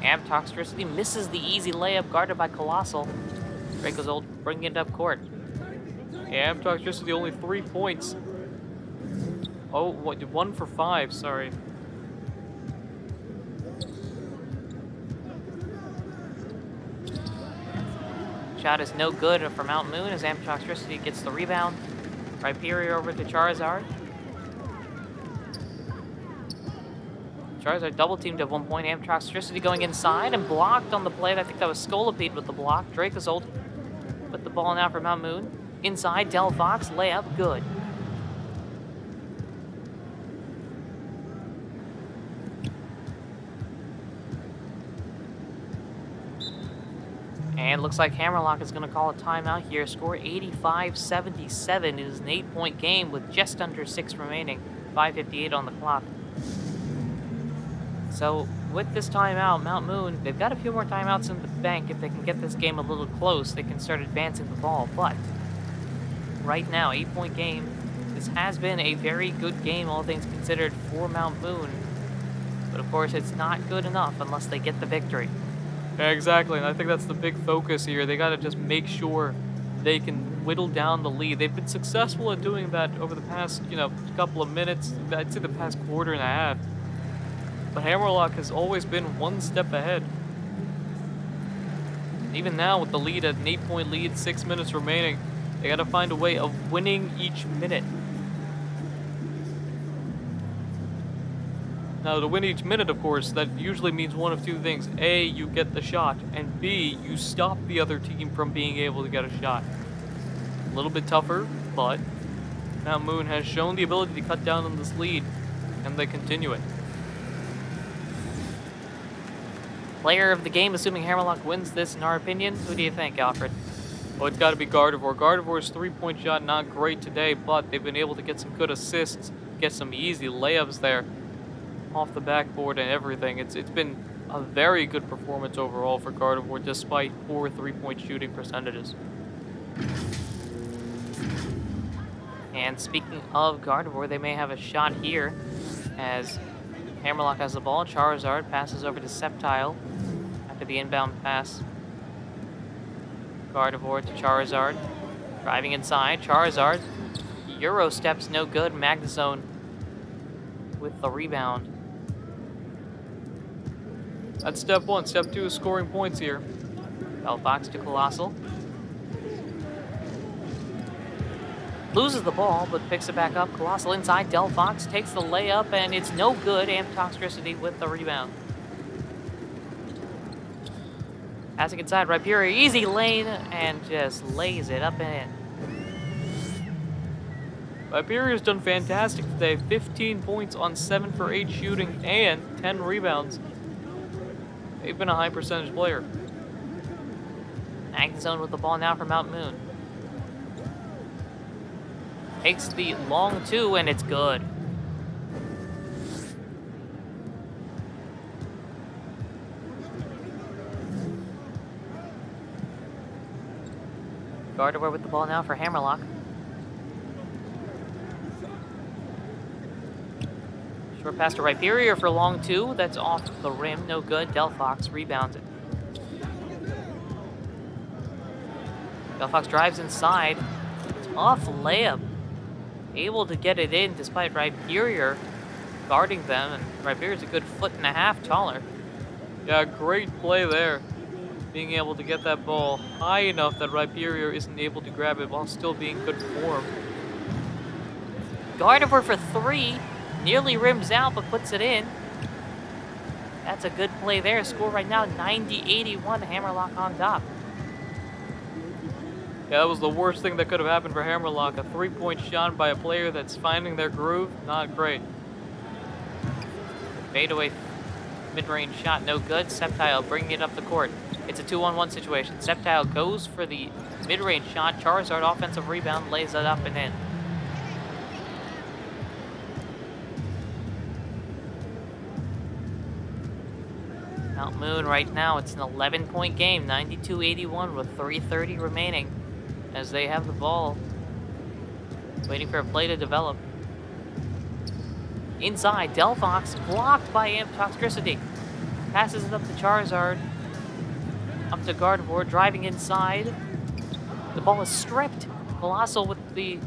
Speaker 1: Amtoxtricity misses the easy layup guarded by Colossal. Draco's old bringing it up court.
Speaker 3: Yeah, Amtoxtricity only 3 points. Oh, what? 1 for 5, sorry.
Speaker 1: Shot is no good for Mount Moon as Amtoxtricity gets the rebound. Rhyperior over to Charizard. Charizard double teamed at one point. Amtoxtricity going inside and blocked on the play. I think that was Scolipede with the block. Dracozold with the ball now for Mount Moon. Inside, Delphox, layup, good. And looks like Hammerlocke is going to call a timeout here. Score 85-77. It is an 8-point game with just under 6 remaining. 5:58 on the clock. So with this timeout, Mount Moon, they've got a few more timeouts in the bank. If they can get this game a little close, they can start advancing the ball. But right now, 8-point game. This has been a very good game, all things considered, for Mount Moon. But of course, it's not good enough unless they get the victory.
Speaker 3: Yeah, exactly, and I think that's the big focus here. They got to just make sure they can whittle down the lead. They've been successful at doing that over the past, couple of minutes. I'd say the past quarter and a half. But Hammerlocke has always been one step ahead. Even now, with the lead at an 8-point lead, 6 minutes remaining, they got to find a way of winning each minute. Now, to win each minute, of course, that usually means one of two things. A, you get the shot, and B, you stop the other team from being able to get a shot. A little bit tougher, but Mount Moon has shown the ability to cut down on this lead, and they continue it.
Speaker 1: Player of the game, assuming Hammerlocke wins this, in our opinion. Who do you think, Alfred?
Speaker 3: Well, it's got to be Gardevoir. Gardevoir's 3-point shot not great today, but they've been able to get some good assists, get some easy layups there off the backboard and everything. It's been a very good performance overall for Gardevoir, despite poor 3-point shooting percentages.
Speaker 1: And speaking of Gardevoir, they may have a shot here as Hammerlocke has the ball. Charizard passes over to Sceptile after the inbound pass Gardevoir to Charizard. Driving inside. Charizard. Euro steps no good. Magnezone with the rebound.
Speaker 3: That's step one. Step two is scoring points here.
Speaker 1: Delphox to Colossal. Loses the ball, but picks it back up. Colossal inside. Delphox takes the layup, and it's no good. Amptoxtricity with the rebound. Passing inside. Rhyperior, easy lane, and just lays it up and in.
Speaker 3: Rhyperior's done fantastic today. 15 points on 7 for 8 shooting and 10 rebounds. They've been a high percentage player.
Speaker 1: Magnezone with the ball now for Mount Moon. Takes the long two, and it's good. Gardevoir with the ball now for Hammerlocke. Short pass to Rhyperior for long two. That's off the rim. No good. Delphox rebounds it. Delphox drives inside. Tough layup. Able to get it in despite Rhyperior guarding them. And Rhyperior's a good 1.5 feet taller.
Speaker 3: Yeah, great play there. Being able to get that ball high enough that Rhyperior isn't able to grab it while still being good form.
Speaker 1: Gardevoir for 3. Nearly rims out, but puts it in. That's a good play there. Score right now, 90-81. Hammerlocke on top.
Speaker 3: Yeah, that was the worst thing that could have happened for Hammerlocke. A 3-point shot by a player that's finding their groove. Not great.
Speaker 1: Fadeaway mid-range shot, no good. Sceptile bringing it up the court. It's a 2-on-1 situation. Sceptile goes for the mid-range shot. Charizard offensive rebound, lays it up and in. Mount Moon right now, it's an 11-point game, 92-81 with 3:30 remaining as they have the ball. Waiting for a play to develop. Inside, Delphox blocked by Amptoxtricity. Passes it up to Charizard. Up to Gardevoir, driving inside. The ball is stripped. Colossal with the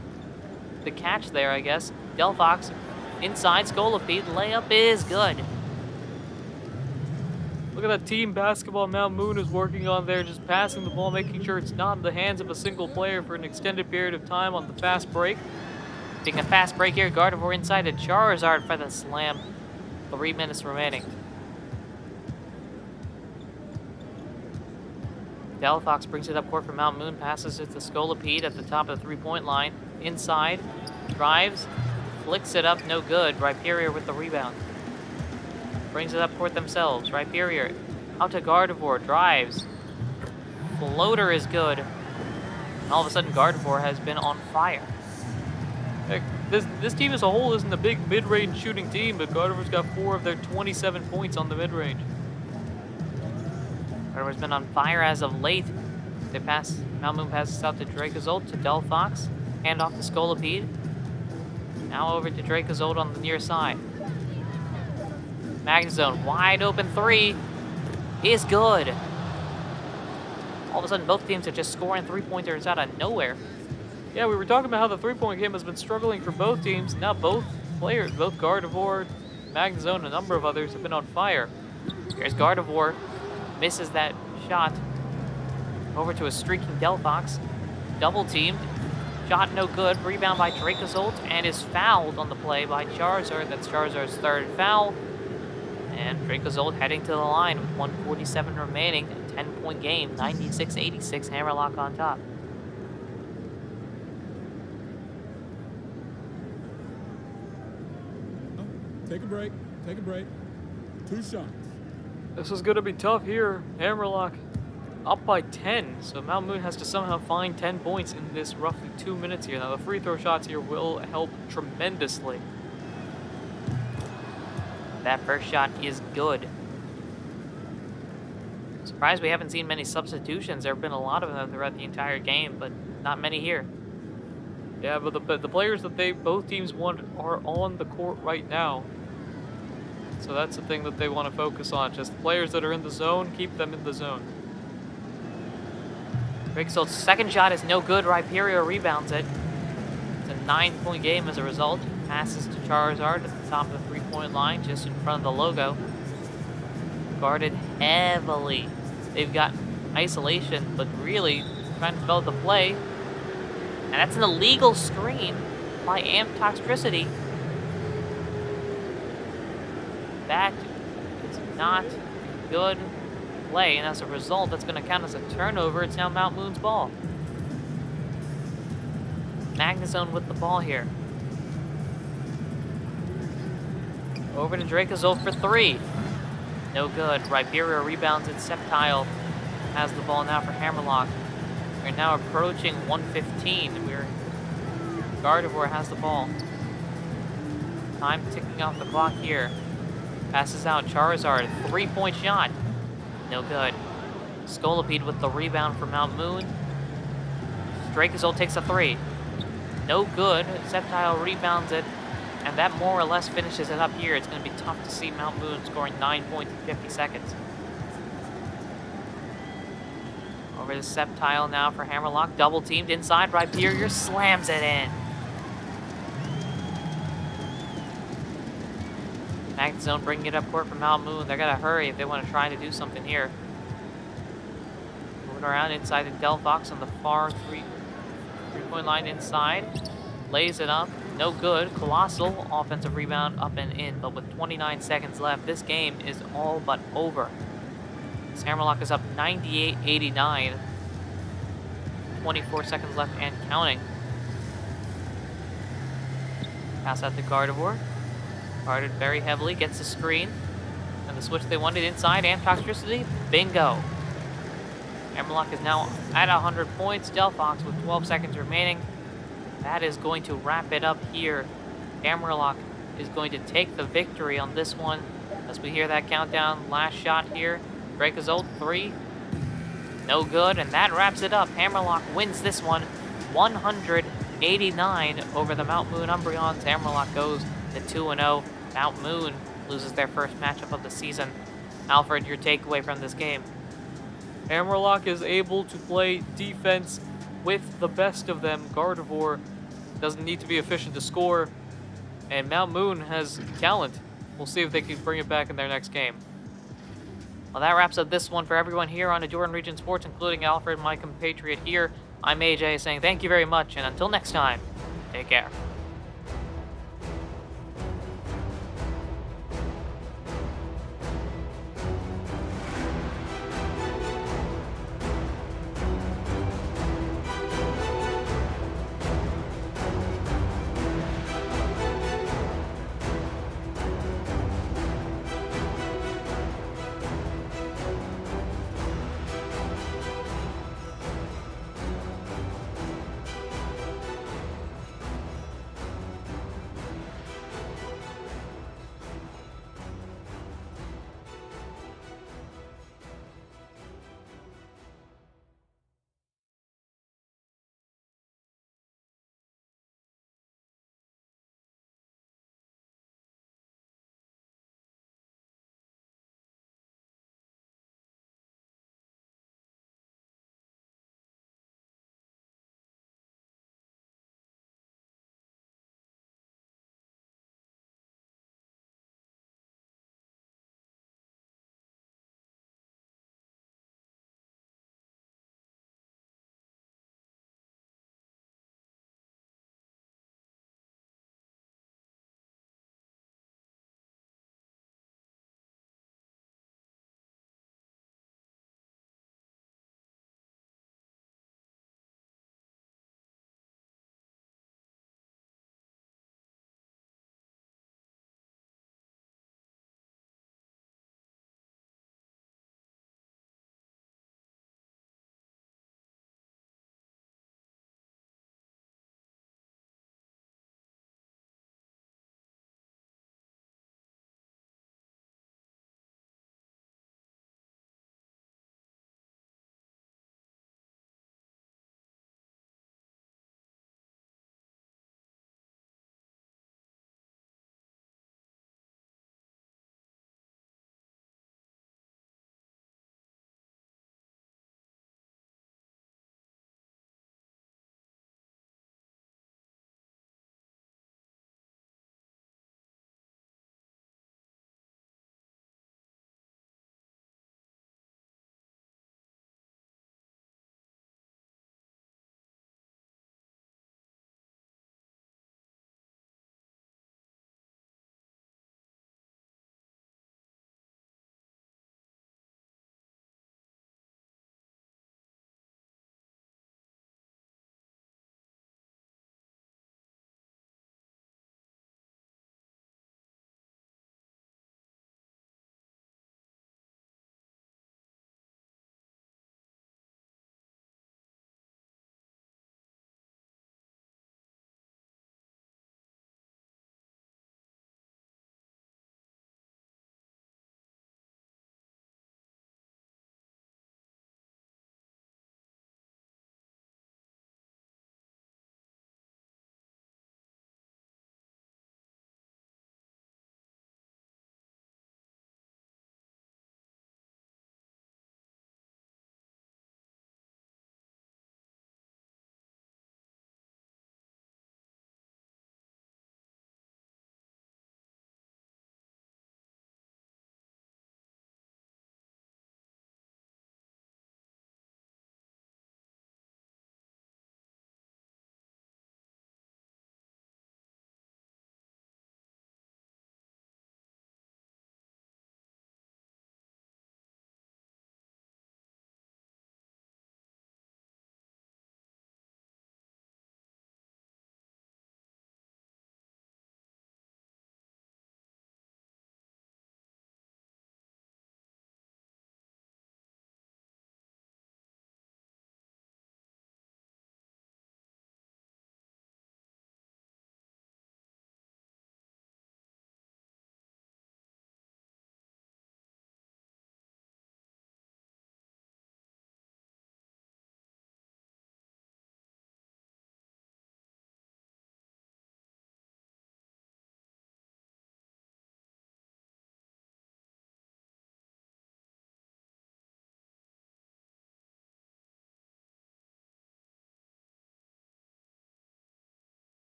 Speaker 1: catch there, I guess. Delphox inside, Scolipede, layup is good.
Speaker 3: Look at that team basketball Mount Moon is working on there, just passing the ball, making sure it's not in the hands of a single player for an extended period of time on the fast break.
Speaker 1: Taking a fast break here, Gardevoir inside to Charizard for the slam. 3 minutes remaining. Delphox brings it up court for Mount Moon, passes it to Scolipede at the top of the 3-point line. Inside, drives, flicks it up, no good. Rhyperior with the rebound. Brings it up court themselves. Rhyperior out to Gardevoir, drives. Floater is good. And all of a sudden, Gardevoir has been on fire.
Speaker 3: Heck, this team as a whole isn't a big mid-range shooting team, but Gardevoir's got 4 of their 27 points on the mid-range.
Speaker 1: Gardevoir's been on fire as of late. They pass. Mount Moon passes out to Dracozolt to Delphox. Hand off to Scolipede. Now over to Dracozolt on the near side. Magnezone, wide open 3 is good. All of a sudden, both teams are just scoring 3-pointers out of nowhere.
Speaker 3: Yeah, we were talking about how the 3-point game has been struggling for both teams. Now both players, both Gardevoir, Magnezone, and a number of others have been on fire. Here's Gardevoir, misses that shot. Over to a streaking Delphox. Double teamed. Shot no good. Rebound by Dracozolt and is fouled on the play by Charizard. That's Charizard's 3rd foul. And Dracozolt heading to the line with 1:47 remaining. A 10-point game, 96-86. Hammerlocke on top.
Speaker 4: Take a break. Take a break. 2 shots.
Speaker 3: This is going to be tough here. Hammerlocke up by 10, so Mount Moon has to somehow find 10 points in this roughly 2 minutes here. Now, the free throw shots here will help tremendously.
Speaker 1: That first shot is good. Surprised we haven't seen many substitutions. There have been a lot of them throughout the entire game, but not many here.
Speaker 3: Yeah, but the players that both teams want are on the court right now. So that's the thing that they want to focus on. Just the players that are in the zone, keep them in the zone.
Speaker 1: Drake's second shot is no good. Rhyperior rebounds it. It's a 9-point game as a result. Passes to Charizard at the top of the 3-point line, just in front of the logo. Guarded heavily. They've got isolation, but really trying to develop the play. And that's an illegal screen by Amtoxtricity. That is not a good play, and as a result, that's going to count as a turnover. It's now Mount Moon's ball. Magnezone with the ball here. Over to Dracozolt for 3. No good. Rhyperior rebounds it. Sceptile has the ball now for Hammerlocke. We're now approaching 1:15. Gardevoir has the ball. Time ticking off the clock here. Passes out Charizard. 3-point shot. No good. Scolipede with the rebound for Mount Moon. Dracozolt takes a 3. No good. Sceptile rebounds it. And that more or less finishes it up here. It's going to be tough to see Mount Moon scoring 9 points in 50 seconds. Over to Sceptile now for Hammerlocke. Double teamed inside. Rhyperior slams it in. Magnezone bringing it up court for Mount Moon. They're going to hurry if they want to try to do something here. Moving around inside the Delphox on the far three-point line inside. Lays it up. No good. Colossal offensive rebound up and in. But with 29 seconds left, this game is all but over. This Hammerlocke is up 98-89. 24 seconds left and counting. Pass out to Gardevoir. Guarded very heavily. Gets the screen. And the switch they wanted inside. Amtoxtricity. Bingo. Hammerlocke is now at 100 points. Delphox with 12 seconds remaining. That is going to wrap it up here. Hammerlocke is going to take the victory on this one. As we hear that countdown, last shot here. Dracozolt 3. No good, and that wraps it up. Hammerlocke wins this one 189 over the Mount Moon Umbreons. Hammerlocke goes to 2-0. Mount Moon loses their first matchup of the season. Alfred, your takeaway from this game?
Speaker 3: Hammerlocke is able to play defense with the best of them. Gardevoir doesn't need to be efficient to score, and Mount Moon has talent. We'll see if they can bring it back in their next game.
Speaker 1: Well, that wraps up this one for everyone here on Ahdurin Region Sports, including Alfred, my compatriot here. I'm AJ saying thank you very much, and until next time, take care.